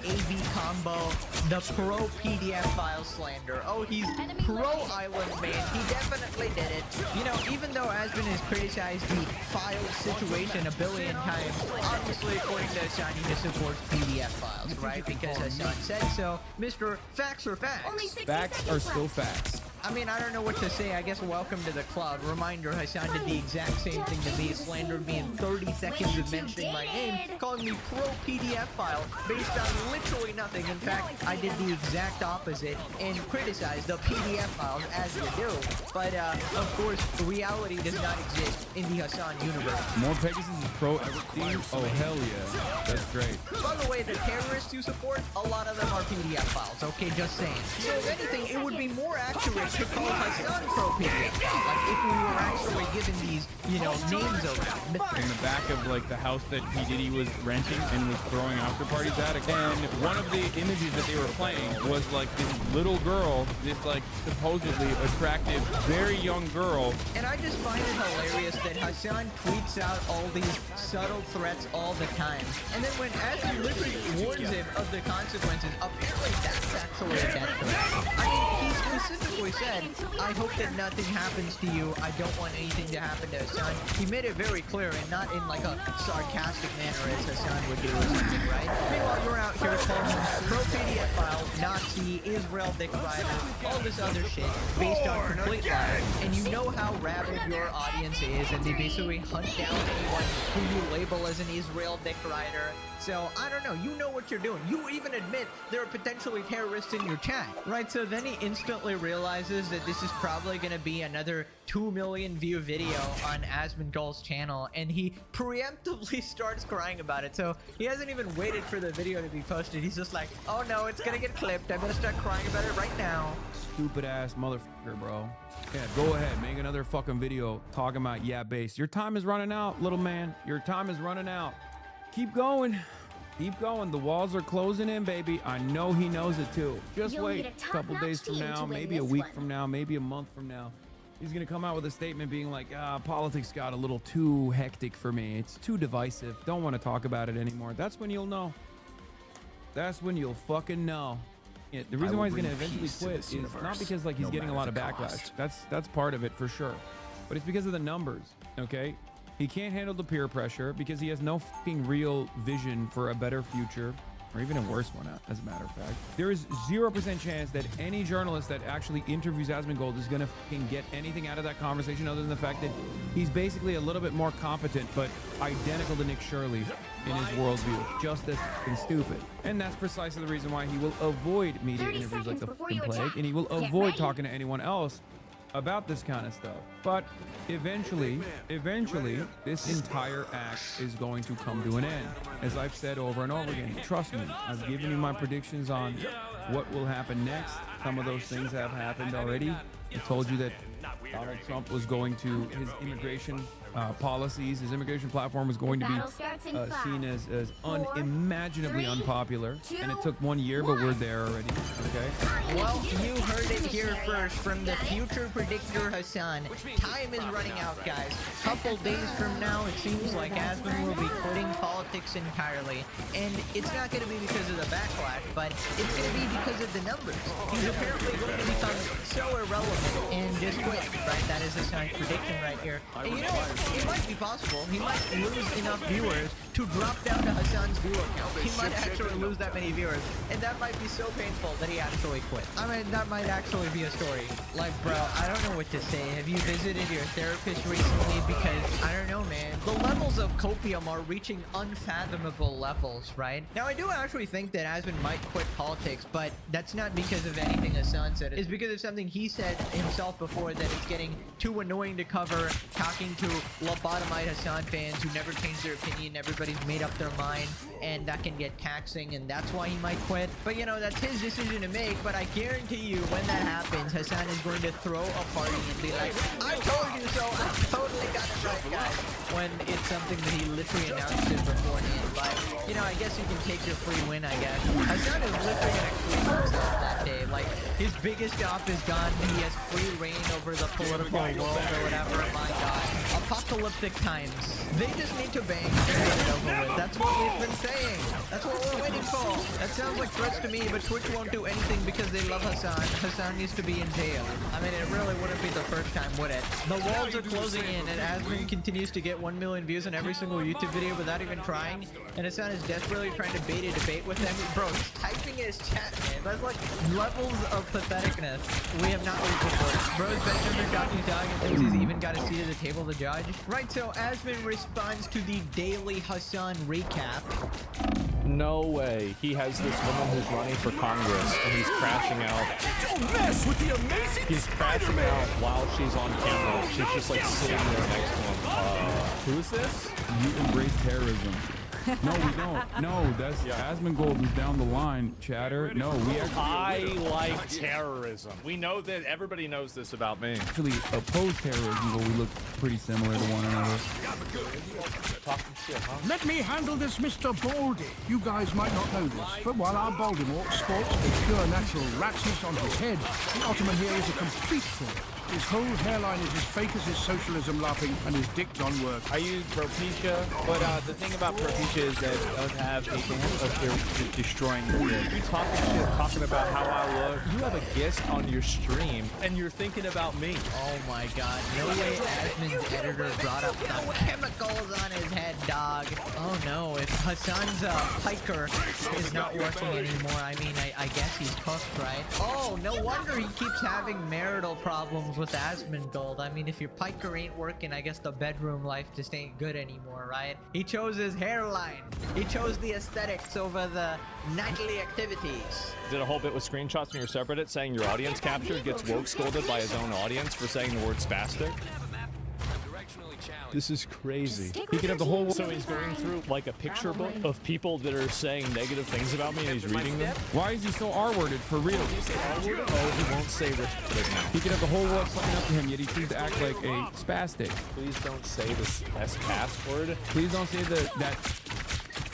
AV combo, the pro PDF file slander. Oh, he's pro Island man. He definitely did it. You know, even though Asmon has criticized the file situation a billion times, obviously, according to Hassan, he just supports PDF files, right? Because Hassan said so. Mr. Facts are facts. Facts are still facts. I mean, I don't know what to say. I guess welcome to the club. Reminder, Hassan did the exact same thing to me. Slandered me in 30 seconds of mentioning my name, calling me pro PDF file based on literally nothing. In fact, I did the exact opposite and criticized the PDF files as you do. But, of course, reality does not exist in the Hassan universe. More Pegasus is pro Epstein? Oh, hell yeah. That's great. By the way, the terrorists you support, a lot of them are PDF files, okay? Just saying. So, if anything, it would be more accurate to call Hassan pro PDF file. Like, if we were actually given these, you know, names of them. In the back of, like, the house that P. Diddy was renting and was throwing after parties at. And one of the images that they were playing was, like, this little girl, this, like, supposedly attractive, very young girl. And I just find it hilarious that Hassan tweets out all these subtle threats all the time. And then when Asmon literally warns him of the consequences, apparently that's actually a death threat. I mean, he specifically said, I hope that nothing happens to you. I don't want anything to happen to Hassan. He made it very clear and not in like a sarcastic manner as Hassan would do or something, right? Meanwhile, you're out here calling him pro PDF file, Nazi, Israel dick rider, all this other shit based on complete lies. And you know how rabid your audience is, and they basically hunt down anyone who you label as an Israel dick rider. So, I don't know, you know what you're doing. You even admit there are potentially terrorists in your chat, right? So then he instantly realizes that this is probably going to be another 2 million view video on Asmongold's channel, and he preemptively starts crying about it. So he hasn't even waited for the video to be posted. He's just like, oh no, it's gonna get clipped. I better start crying about it right now. Stupid ass motherfucker, bro. Yeah, go ahead, make another fucking video talking about base. Your time is running out, little man. Your time is running out. Keep going. Keep going. The walls are closing in, baby. I know he knows it too. Just wait a couple days from now, maybe a week from now, maybe a month from now. He's going to come out with a statement being like, politics got a little too hectic for me. It's too divisive. Don't want to talk about it anymore. That's when you'll know. That's when you'll fucking know. Yeah, the reason why he's going to eventually quit is not because like he's getting a lot of backlash. That's part of it for sure. But it's because of the numbers, okay? He can't handle the peer pressure because he has no fucking real vision for a better future. or even a worse one, as a matter of fact. There is 0% chance that any journalist that actually interviews Asmongold is gonna fucking get anything out of that conversation other than the fact that he's basically a little bit more competent, but identical to Nick Shirley in his worldview, just as fucking stupid. And that's precisely the reason why he will avoid media interviews like the fucking plague, and he will avoid talking to anyone else about this kind of stuff. But eventually, this entire act is going to come to an end. As I've said over and over again, trust me, I've given you my predictions on what will happen next. Some of those things have happened already. I told you that Donald Trump was going to, his immigration policies, his immigration platform was going to be seen as unimaginably unpopular. And it took 1 year, but we're there already, okay? Well, you heard it here first from the future predictor Hassan. Time is running out, guys. Couple days from now, it seems like Asmon will be quitting politics entirely. And it's not going to be because of the backlash, but it's going to be because of the numbers. He's apparently going to become so irrelevant and just quit, right? That is Hassan's prediction right here. And you know what? It might be possible. He might lose enough viewers to drop down to Hassan's viewer count. He might actually lose that many viewers, and that might be so painful that he actually quit. I mean, that might actually be a story. Like, bro, I don't know what to say. Have you visited your therapist recently? Because, I don't know, man. The levels of copium are reaching unfathomable levels, right? Now, I do actually think that Asmon might quit politics, but that's not because of anything Hassan said. It's because of something he said himself before, that it's getting too annoying to cover, talking to lobotomized Hassan fans who never change their opinion. Everybody's made up their mind, and that can get taxing, and that's why he might quit. But you know, that's his decision to make. But I guarantee you, when that happens, Hassan is going to throw a party and be like, I told you so, I totally got it right, guys. When it's something that he literally announced it beforehand. Like, you know, I guess you can take your free win, I guess. Hassan is literally gonna clean himself that day. Like, his biggest op is gone. He has free reign over the political world or whatever. My God. Apocalyptic times. They just need to bang and get it over with. That's what we've been saying. That's what we're waiting for. That sounds like threats to me, but Twitch won't do anything because they love Hassan. Hassan needs to be in jail. I mean, it really wouldn't be the first time, would it? The walls are closing in, and Asmon continues to get 1 million views on every single YouTube video without even trying. And Hassan is desperately trying to bait a debate with them. Bro, he's typing in his chat, man. That's like levels of patheticness we have not reached before. Bro's bedroom is talking dog and thinks he's even got a seat at the table to judge. Right, so Asmon responds to the daily Hassan recap. No way. He has this woman who's running for Congress, and he's crashing out. Don't mess with the amazing He's crashing out while she's on camera. She's just like sitting there next to him. Who is this? You embrace terrorism. No, we don't. No, that's Asmongold is down the line, chatter. No, we actually... I like terrorism. We know that everybody knows this about me. Actually oppose terrorism, but we look pretty similar to one another. Talking shit, huh? Let me handle this, Mr. Baldy. You guys might not know this, but while our Baltimore sports a pure natural ratchet on his head, the Ottoman here is a complete fraud. His whole hairline is as fake as his socialism laughing and his dick don't work. I use Propecia, but the thing about Propecia is that it does have a chance of destroying your dick. You're talking shit, talking about how I look. You have a guest on your stream, and you're thinking about me. Oh my God, no way Asmon's editor brought up the chemicals on his head, dog. Oh no, if Hassan's piker is not working anymore, I mean, I guess he's cooked, right? Oh, no wonder he keeps having marital problems with Asmongold. I mean, if your piker ain't working, I guess the bedroom life just ain't good anymore, right? He chose his hairline. He chose the aesthetics over the nightly activities. Did a whole bit with screenshots from your subreddit saying your audience captured, gets woke scolded by his own audience for saying the word spastic. This is crazy. He could have the whole... So he's going through like a picture book of people that are saying negative things about me, and he's reading them. Why is he so R-worded for real? Oh, he won't say this right now. He could have the whole world signing up to him, yet he seems to act like a spastic. Please don't say this password. Please don't say that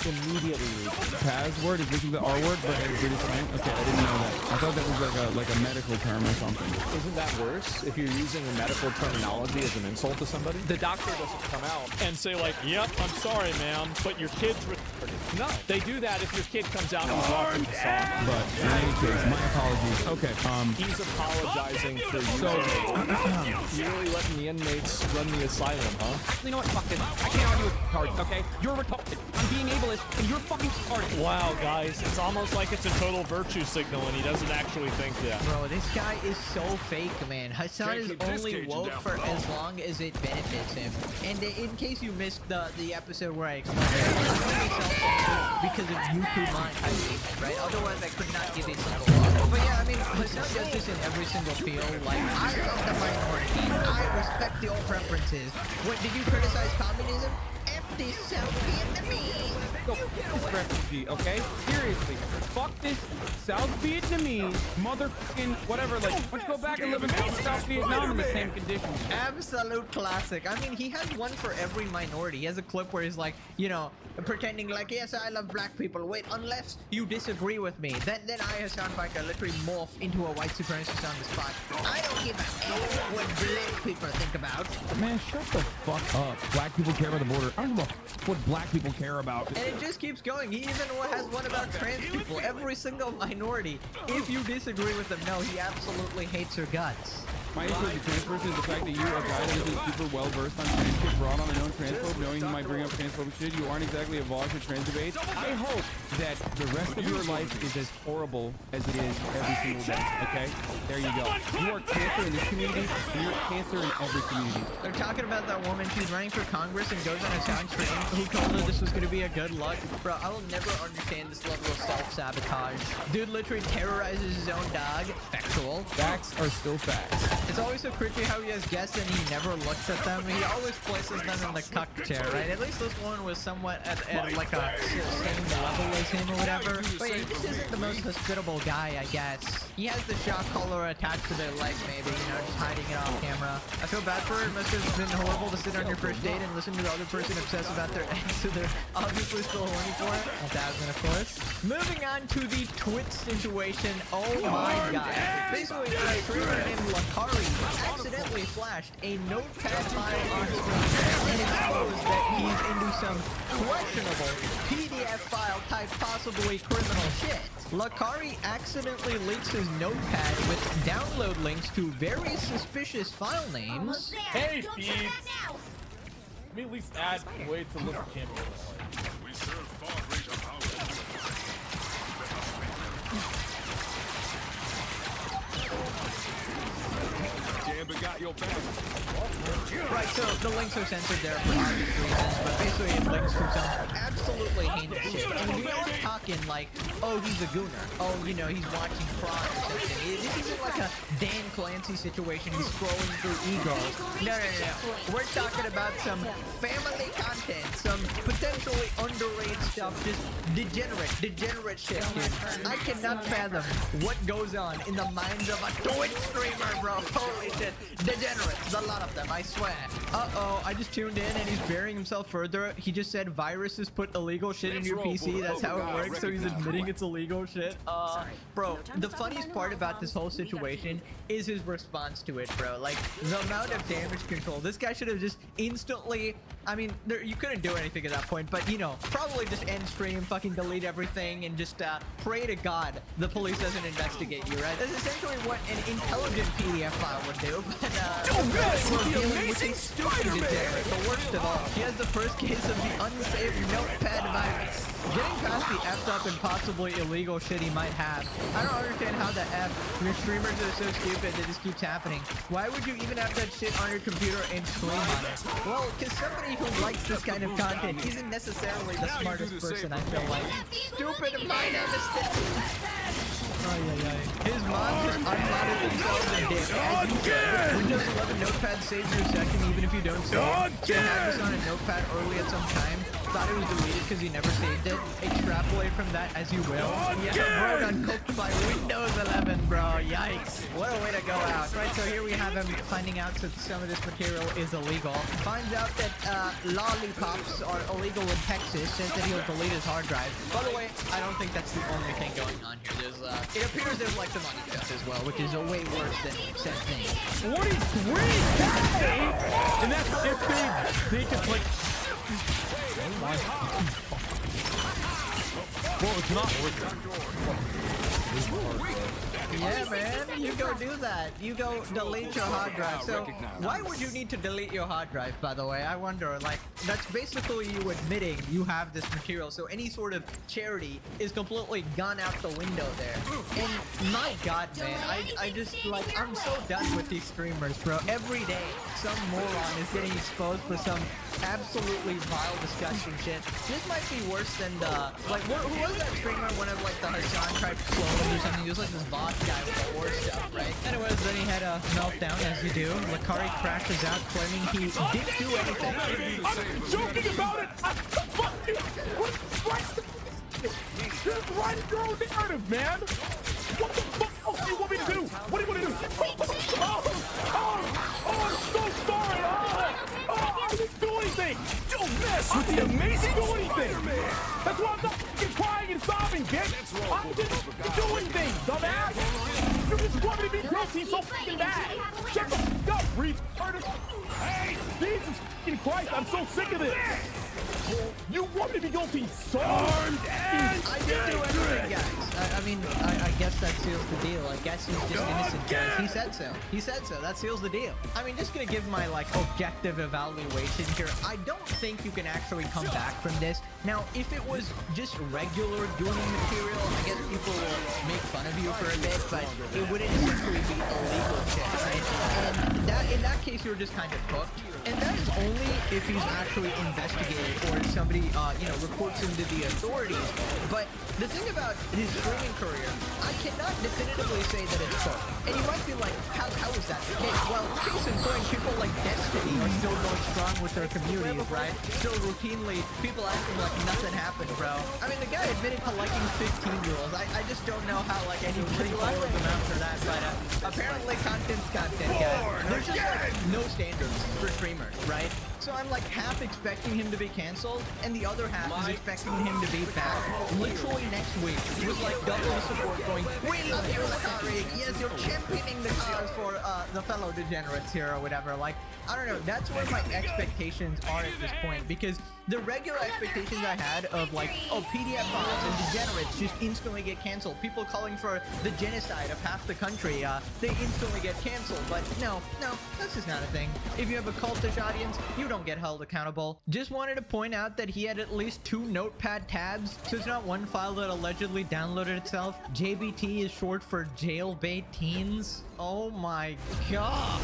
immediately. Password is literally the R word, but in British slang. Okay, I didn't know that. I thought that was like a medical term or something. Isn't that worse if you're using a medical terminology as an insult to somebody? The doctor doesn't come out and say like, "Yep, I'm sorry, ma'am, but your kid's property. No, they do that if your kid comes out and walking the song. But in any case, my apologies. Okay. He's apologizing for you. So, You really letting the inmates run the asylum, huh? Actually, you know what? Fuck this. I can't argue with cards, okay? You're retarded. I'm being ableist, and you're fucking retarded. Wow, guys, it's almost like it's a total virtue signal, and he doesn't actually think that. Bro, this guy is so fake, man. Hassan Can't is keep this only Cajun woke down for for as long as it benefits him. And in case you missed the episode where I explained it, it's only self-censored because of YouTube monetization, right? Otherwise, I could not give a single fuck. But yeah, I mean, Hassan does this in every single field. Like, I love the minorities. I respect all preferences. What, did you criticize communism? F this South Vietnamese. Go this refugee, okay? Seriously. Fuck this South Vietnamese motherfucking whatever. Like, let's go back and live in South Vietnam in the same conditions. Absolute classic. I mean, he has one for every minority. He has a clip where he's like, you know, pretending like, yes, I love black people. Wait, unless you disagree with me. Then I, Hassan Piker, literally morph into a white supremacist on the spot. I don't give a F what black people think about. man, shut the fuck up. Black people care about the border. I don't know what black people care about. And it just keeps going. He even has one about trans people. Every single minority. If you disagree with him, no, he absolutely hates your guts. My issue with the trans person is the fact that you, a guy that isn't super well versed on trans shit, brought on a known transphobe, knowing he might bring up transphobic shit. You aren't exactly a voice of trans debate. I hope that the rest of your life is as horrible as it is every single day. Okay? There you go. You are cancer in this community, and you're cancer in every community. They're talking about that woman. She's running for Congress and goes on a sound stream. He told her this was going to be a good luck. Bro, I will never understand this level of self-sabotage. Dude literally terrorizes his own dog. Factual. Facts are still facts. It's always so creepy how he has guests and he never looks at them. He always places them in the cuck chair, right? At least this one was somewhat at like a same level as him or whatever. But he just isn't the most hospitable guy, I guess. He has the shock collar attached to their leg, maybe, you know, just hiding it off camera. I feel bad for her. It must have been horrible to sit on your first date and listen to the other person obsess about their ex, so they're obviously still horny for it. 1,000, of course. Moving on to the Twitch situation. Oh my god. Basically, a streamer named Lakari accidentally flashed a notepad file on screen and exposed that he's into some questionable PDF file type possibly criminal shit. Lakari accidentally leaks his notepad with download links to very suspicious file names. Hey, Pete! Let me at least add a way to look at champion. We serve far greater powers. Gambit got your back. Right, so the links are censored there for obvious reasons, but basically it links to some absolutely heinous shit. And we aren't talking like, oh, he's a gooner. Oh, you know, he's watching fraud or something. This isn't like a Dan Clancy situation. He's scrolling through e-girls. No. We're talking about some family content, some potentially underrated stuff, just degenerate shit, dude. I cannot fathom what goes on in the minds of a Twitch streamer, bro. Holy shit. Degenerates, a lot of them, I swear. Uh-oh, I just tuned in and he's burying himself further. He just said viruses put illegal shit in your PC. That's how it works, so he's admitting it's illegal shit. Bro, the funniest part about this whole situation is his response to it, bro. Like, the amount of damage control. This guy should have just instantly, I mean, you couldn't do anything at that point, but, you know, probably just end stream, fucking delete everything, and just pray to God the police doesn't investigate you, right? That's essentially what an intelligent PDF file would do, but, we're dealing with a stupid degenerate, the worst of all. He has the first case of the unsaved notepad virus. Getting past the effed up and possibly illegal shit he might have. I don't understand how the F, your streamers are so stupid that this keeps happening. Why would you even have that shit on your computer and stream on it? Well, because somebody who likes this kind of content isn't necessarily the smartest person, I feel like. Stupid mind mistake. His mods just unmodded themselves and did. Windows 11 Notepad saves your second even if you don't save it. So I had this on a notepad early at some time. Thought it was deleted because he never saved it. Extrapolate from that as you will. Yeah, bro got cooked by Windows 11, bro. Yikes. What a way to go out. Right, so here we have him finding out that some of this material is illegal. Finds out that lollipops are illegal in Texas. Says that he'll delete his hard drive. By the way, I don't think that's the only thing going on here. There's it appears there's like some other stuff as well, which is a way worse than said thing. 43K! And that's if they just like... Well, it's not worth it. Yeah, man, you go do that. You go delete your hard drive. So, why would you need to delete your hard drive, by the way? I wonder, like, that's basically you admitting you have this material. So, any sort of charity is completely gone out the window there. And my God, man, I just, like, I'm so done with these streamers, bro. Every day, some moron is getting exposed for some absolutely vile, disgusting shit. This might be worse than the, like, who was that streamer? One of, like, the Hassan tried to slow him or something. He was, like, this boss guy with the war stuff, right? Anyways, then he had a meltdown, as you do. Lakari crashes out, claiming he didn't do anything. I'm joking about it! Fuck you! Just write your own narrative, man! What the fuck else do you want me to do? What do you want to do? I'm so sorry! I didn't do anything! Don't mess with the amazing do anything! That's why I'm not fucking crying and sobbing, bitch! I didn't do anything, dumbass! You just want me to be guilty so fucking bad! Shut the fuck up, retarded! Hey, Jesus fucking Christ, I'm so sick of this! You want me to be guilty so I didn't do anything, guys. I mean, I guess that seals the deal. I guess he's just innocent, guys. He said so. He said so. That seals the deal. I mean, just gonna give my, like, objective evaluation here. I don't think you can actually come back from this. Now, if it was just regular doing material, I guess people will make fun of you for a bit, but it wouldn't essentially be illegal shit, right? And in that case, you're just kind of cooked. And that is only if he's actually investigated or if somebody, you know, reports him to the authorities. But the thing about his streaming career, I cannot definitively say that it's so. And you might be like, how is that the case? Well, case in point, people like Destiny are still going strong with their communities, right? Still routinely, people acting like nothing happened, bro. I mean, the guy admitted to liking 15-year-olds. I just don't know how, like, anybody followed them after that, but apparently content's content, guys. There's just, like, no standards for streamers, right? So I'm like half expecting him to be canceled, and the other half is expecting him to be back literally next week with like double support going, we love you, Lakari. Yes, you're championing the cause for the fellow degenerates here or whatever. Like, I don't know, that's where my expectations are at this point, because the regular expectations I had of like, oh, PDF files and degenerates just instantly get canceled. People calling for the genocide of half the country, they instantly get canceled. But no, that's just not a thing. If you have a cultish audience, you don't get held accountable. Just wanted to point out that he had at least 2 notepad tabs, so it's not one file that allegedly downloaded itself. JBT is short for jailbait teens. Oh my God.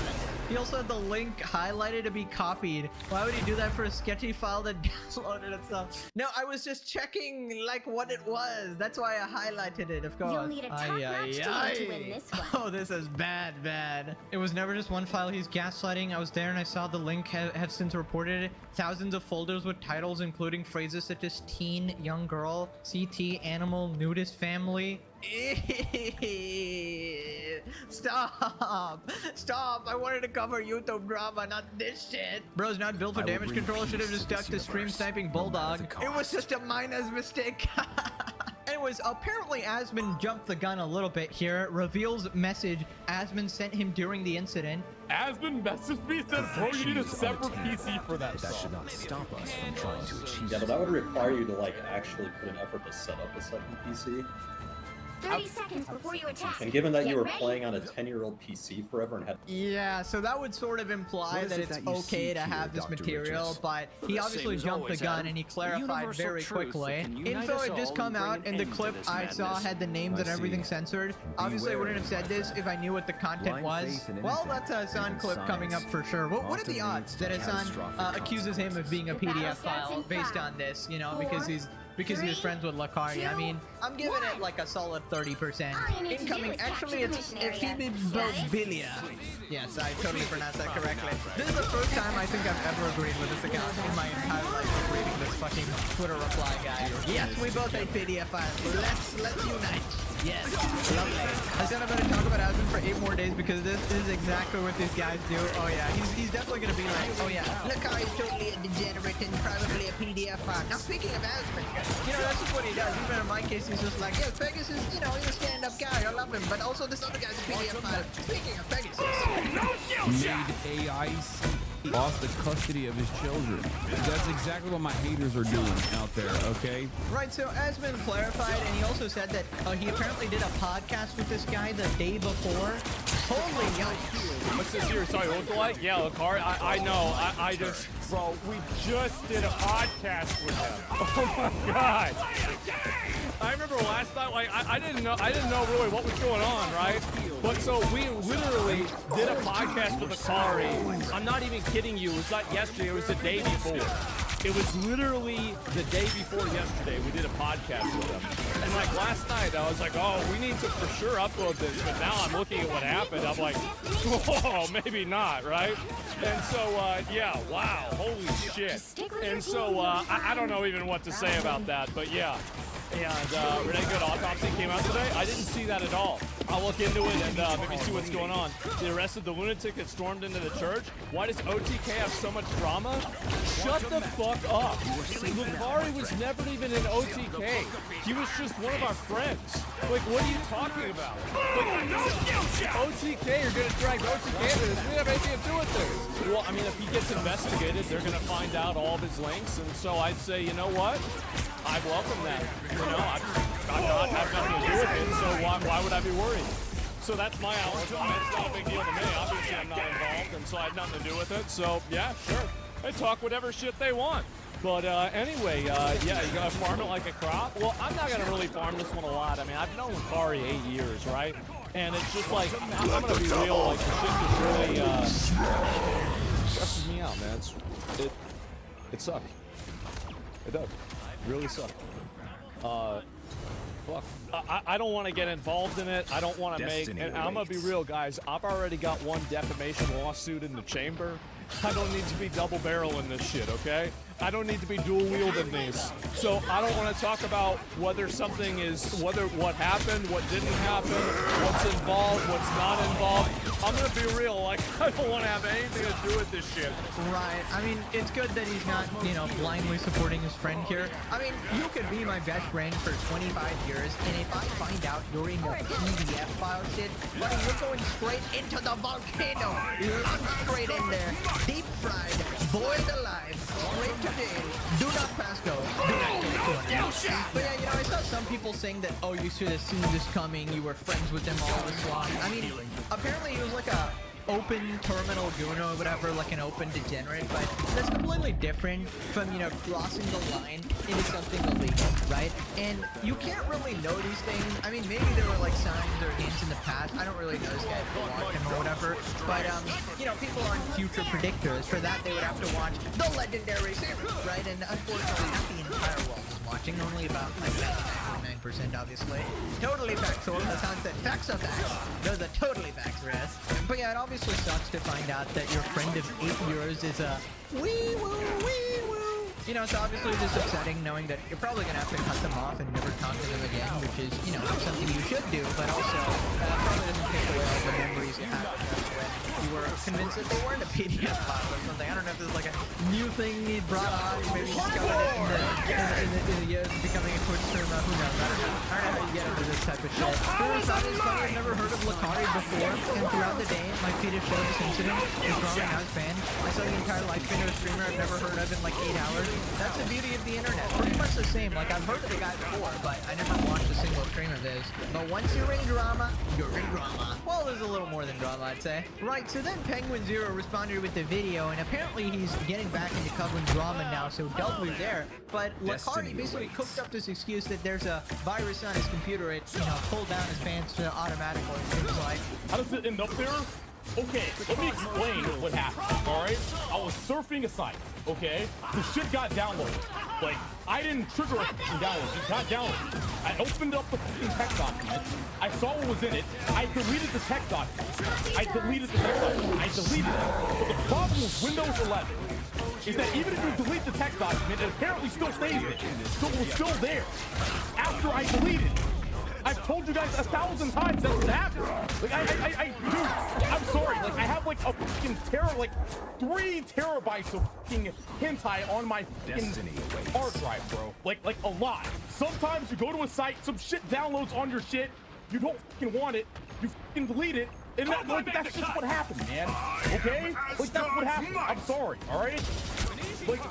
He also had the link highlighted to be copied. Why would he do that for a sketchy file that downloaded itself? No, I was just checking like what it was. That's why I highlighted it, of course. You'll need a top-notch team to win this one. Oh, this is bad. It was never just one file he's gaslighting. I was there and I saw the link have since reported it. Thousands of folders with titles including phrases such as teen, young girl, CT, animal, nudist family. Stop. I wanted to cover YouTube drama, not this shit. Bro's not built for damage control. Should have just stuck to stream sniping Bulldog. It was just a minor mistake. Anyways, apparently Asmon jumped the gun a little bit here. Reveals message Asmon sent him during the incident. Asmon messaged me, said, bro, you need a separate PC for that. That should not stop us from trying to achieve. Yeah, but that would require you to like actually put an effort to set up a second PC. 30 seconds before you attack. And given that you were playing on a 10-year-old PC forever and had... Yeah, so that would sort of imply that it's okay to have this material, but he obviously jumped the gun and he clarified very quickly. Info had just come out and the clip I saw had the names and everything censored. Obviously, I wouldn't have said this if I knew what the content was. Well, that's a Hassan clip coming up for sure. What are the odds that Hassan accuses him of being a PDF file based on this, you know, because he was friends with Lakari? I mean, I'm giving it like a solid 30%. Incoming, actually, it's Phoebe Bobilia. Yes, I totally pronounced that correctly. This is the first time I think I've ever agreed with this account in my entire life of reading this fucking Twitter reply guy. Yes, we both hate PDF files. Let's unite. Yes, lovely. I said I'm gonna talk about Asmon for 8 more days because this is exactly what these guys do. Oh yeah, he's definitely gonna be like, oh yeah, Lakari's totally a degenerate and probably a PDF file. Now speaking of Asmon, you know, that's just what he does. Even in my case, he's just like, yeah, Pegasus, you know, he's a stand-up guy. I love him. But also this other guy's a PDF file. Speaking of Pegasus. Made AI lost the custody of his children. That's exactly what my haters are doing out there, okay? Right, so as been clarified, and he also said that he apparently did a podcast with this guy the day before. Holy yikes. What's this here? Sorry, look like? Yeah, Lakari. I know. I just, bro, we just did a podcast with him. Oh my god. I remember last night, like I didn't know really what was going on, right? But so we literally did a podcast with Akari. I'm not even kidding you. It was not yesterday. It was the day before. It was literally the day before yesterday. We did a podcast with him. And like last night, I was like, oh, we need to for sure upload this. But now I'm looking at what happened. I'm like, oh, maybe not, right? And so, yeah, wow, holy shit. And so I don't know even what to say about that. But yeah. And Renee Good Autopsy came out today. I didn't see that at all. I'll look into it and maybe see what's going on. They arrested the lunatic that stormed into the church. Why does OTK have so much drama? Shut the fuck up. Lucari was never even in OTK. He was just one of our friends. Like, what are you talking about? Like, OTK, you're gonna drag OTK into this. We have anything to do with this. Well, I mean, if he gets investigated, they're gonna find out all of his links. And so I'd say, you know what? I welcome that. You know, I have nothing to do with it, so why would I be worried? So that's my outlook. It's not a big deal to me. Obviously, I'm not involved, and so I have nothing to do with it. So, yeah, sure. They talk whatever shit they want. But anyway, yeah, you gotta farm it like a crop. Well, I'm not gonna really farm this one a lot. I mean, I've known Lucari 8 years, right? And it's just like, I'm gonna be real, like, the shit just really stresses me out, man. It sucks. It does. Really sucks. Fuck. I don't want to get involved in it. I don't want to make, and I'm gonna be real, guys. I've already got one defamation lawsuit in the chamber. I don't need to be double barreling this shit, okay? I don't need to be dual wielding these. So I don't want to talk about whether something is, what happened, what didn't happen, what's involved, what's not involved. I'm gonna be real, like, I don't want to have anything to do with this shit. Right. I mean, it's good that he's not, you know, blindly supporting his friend here. I mean, you could be my best friend for 25 years, and if I find out you're in the PDF file shit, buddy, you're going straight into the volcano. Lunge straight in there, deep fried, boiled alive, straight to day. Do not pass go. Do not get to it. But yeah, you know, I saw some people saying that, oh, you should have seen this coming. You were friends with them all this long. I mean, apparently he was like a open terminal goon or whatever, like an open degenerate, but that's completely different from, you know, crossing the line into something illegal, right? And you can't really know these things. I mean, maybe there were like signs or hints in the past. I don't really know this guy for watch him or whatever, but you know, people aren't future predictors. For that, they would have to watch the legendary series, right? And unfortunately, not the entire world is watching, only about like 99%, obviously. Totally factual. That sounds that facts are facts. Those are totally facts, Rest. But yeah, it obviously sucks to find out that your friend of 8 years is a wee-woo. You know, it's obviously just upsetting knowing that you're probably gonna have to cut them off and never talk to them again, which is, you know, something you should do, but also probably doesn't take away all the memories you had when you were convinced that they weren't a PDF file or something. I don't know if there's like a new thing he brought on, maybe he discovered it in the years of becoming a Twitch streamer, who knows? I don't know how you get into this type of shit. It's funny, I've never heard of Lucari before, and throughout the day, my feed has showed this incident is wrong and now it's banned. I saw the entire lifespan of a streamer I've never heard of in like 8 hours. That's the beauty of the internet. Pretty much the same. Like, I've heard of the guy before, but I never watched a single stream of his. But once you're in drama, you're in drama. Well, there's a little more than drama, I'd say. Right, so then Penguin Zero responded with the video, and apparently he's getting back into covering drama now, so W there. But Lucari basically cooked up this excuse that there's a virus on his computer. It, you know, pulled down his pants automatically. It seems like. How does it end up there? Okay, let me explain what happened, alright? I was surfing a site, okay? The shit got downloaded. Like, I didn't trigger a fucking download, it got downloaded. I opened up the fucking text document, I saw what was in it, I deleted the text document. I deleted it. But the problem with Windows 11 is that even if you delete the text document, it apparently still stays there. So it was still there after I deleted it. I've told you guys 1,000 times that's what happened. Like, dude, I'm sorry. Like, I have like a fucking 3 terabytes of fucking hentai on my fucking hard drive, bro. Like a lot. Sometimes you go to a site, some shit downloads on your shit, you don't fucking want it, you fucking delete it, And that, like, that's just what happened, man. Okay? Like, that's what happened. I'm sorry, all right? Like,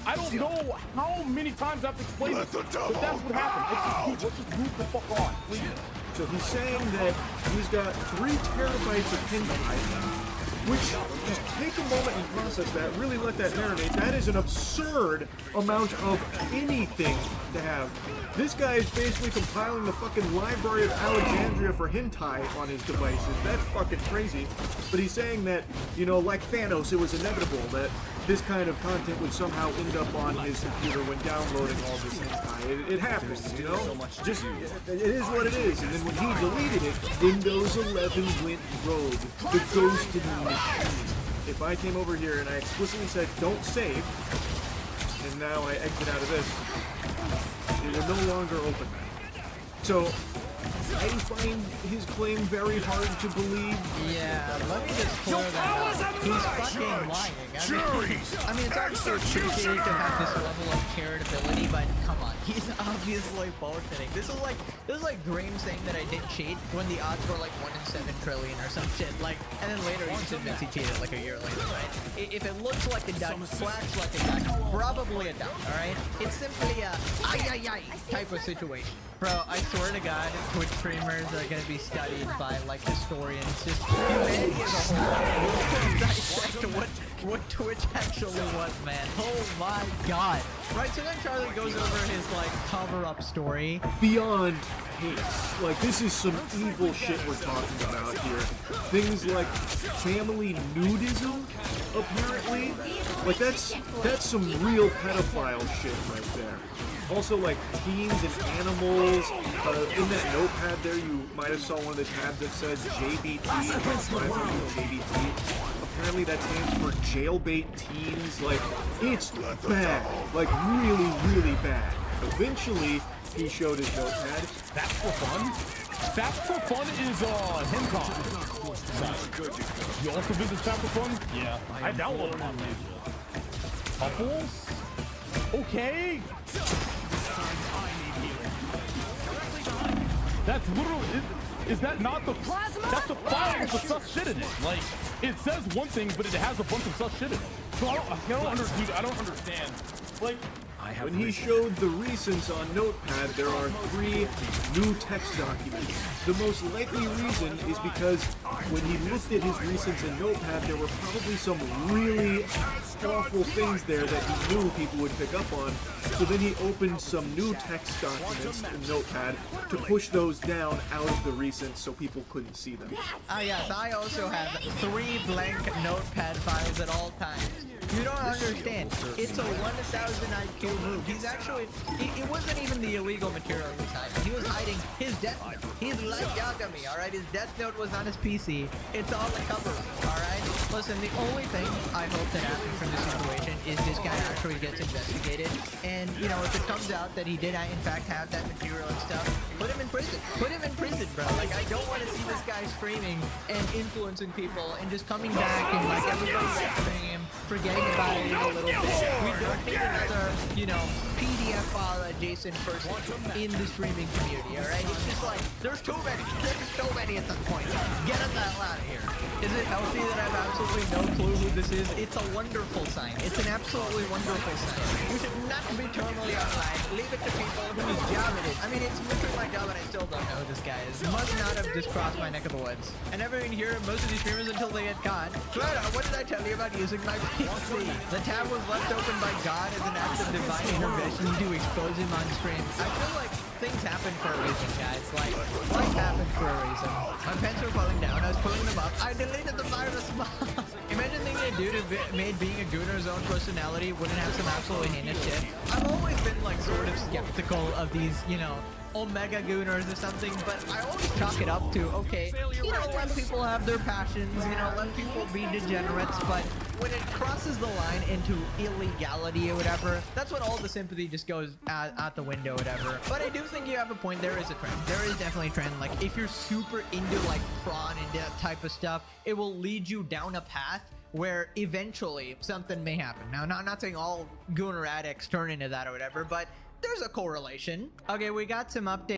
I don't know how many times I have to explain this, but that's what happened. Let's just move the fuck on, please. So he's saying that he's got 3 terabytes of hentai, which, just take a moment and process that, really let that marinate. That is an absurd amount of anything to have. This guy is basically compiling the fucking Library of Alexandria for hentai on his devices. That's fucking crazy. But he's saying that, you know, like Thanos, it was inevitable that this kind of content would somehow end up on his computer when downloading all this hentai. It happens, you know? Just, it is what it is. And then when he deleted it, Windows 11 went rogue. The ghost in the machine. If I came over here and I explicitly said, don't save, and now I exit out of this, it will no longer open. So, I find his claim very hard to believe. Yeah, let me just clear that up. He's fucking lying. I mean, it's obviously appreciated to have this level of charitability, but come on, he's obviously bullshitting. This is like Graham saying that I didn't cheat when the odds were like 1 in 7 trillion or some shit. Like, and then later he just admits he cheated like a year later, right? If it looks like a duck, flags like a duck, probably a duck, alright? It's simply a ay type of situation. Bro, I swear to God, Twitch streamers are gonna be studied by like historians. Just humanity as a whole. Dissect what Twitch actually was, man. Oh my God. Right, so then Charlie goes over his like cover-up story. Beyond hate. Like, this is some evil shit we're talking about here. Things like family nudism, apparently. Like, that's some real pedophile shit right there. Also, like, teens and animals. In that notepad there, you might have saw one of the tabs that says JBT. JBT. Apparently that stands for jailbait teens. Like, it's bad. Like, really, really bad. Eventually, he showed his notepad. That's for fun? That's for fun is hentai. You also visit That's for fun? Yeah. I downloaded them on YouTube. Couples? Okay. That's literally, is that not the, that's the file with the sus shit in it. Like, it says one thing, but it has a bunch of sus shit in it. So I don't understand. Like, when he showed the recents on Notepad, there are 3 new text documents. The most likely reason is because when he looked at his recents in Notepad, there were probably some really awful things there that he knew people would pick up on. So then he opened some new text documents in Notepad to push those down out of the recents so people couldn't see them. Yes, I also have 3 blank Notepad files at all times. You don't understand. It's a 1,000 IQ move. He's actually, it wasn't even the illegal material he was hiding. He was hiding his Death Note. He's like Yagami, alright? His Death Note was on his PC. It's all a cover-up, alright? Listen, the only thing I hope that happens from this situation is this guy actually gets investigated. And, you know, if it comes out that he did in fact have that material and stuff, put him in prison. Put him in prison, bro. Like, I don't want to see this guy streaming and influencing people and just coming back and, like, everybody's censoring him, forgetting about it a little bit. We don't need another, you know, PDF file adjacent person in the streaming community, alright? It's just like, there's too many. There's so many at this point. Get us the hell out of here. Is it healthy that I have absolutely no clue who this is? It's a wonderful sign. It's an absolutely wonderful sign. We should not be totally online. Leave it to people whose job it is. I mean, it's literally my job and I still don't know who this guy is. Must not have just crossed my neck of the woods. And everyone here, most of these streamers until they get caught. But what did I tell you about using my PC? The tab was left open by God as an act of divine intervention to expose him on stream. I feel like things happen for a reason, guys. Like, life happens for a reason. My pants were falling down. I was pulling them up. I deleted the virus bomb. Imagine thinking a dude who made being a gooner's own personality wouldn't have some absolutely heinous shit. I've always been, like, sort of skeptical of these, you know, Omega Gooners or something, but I always chalk it up to, okay, you know, let people have their passions, you know, let people be degenerates, but when it crosses the line into illegality or whatever, that's when all the sympathy just goes out the window or whatever. But I do think you have a point. There is a trend. There is definitely a trend. Like, if you're super into, like, prawn and that type of stuff, it will lead you down a path where eventually something may happen. Now, not saying all Gooner addicts turn into that or whatever, but there's a correlation. Okay, we got some updates.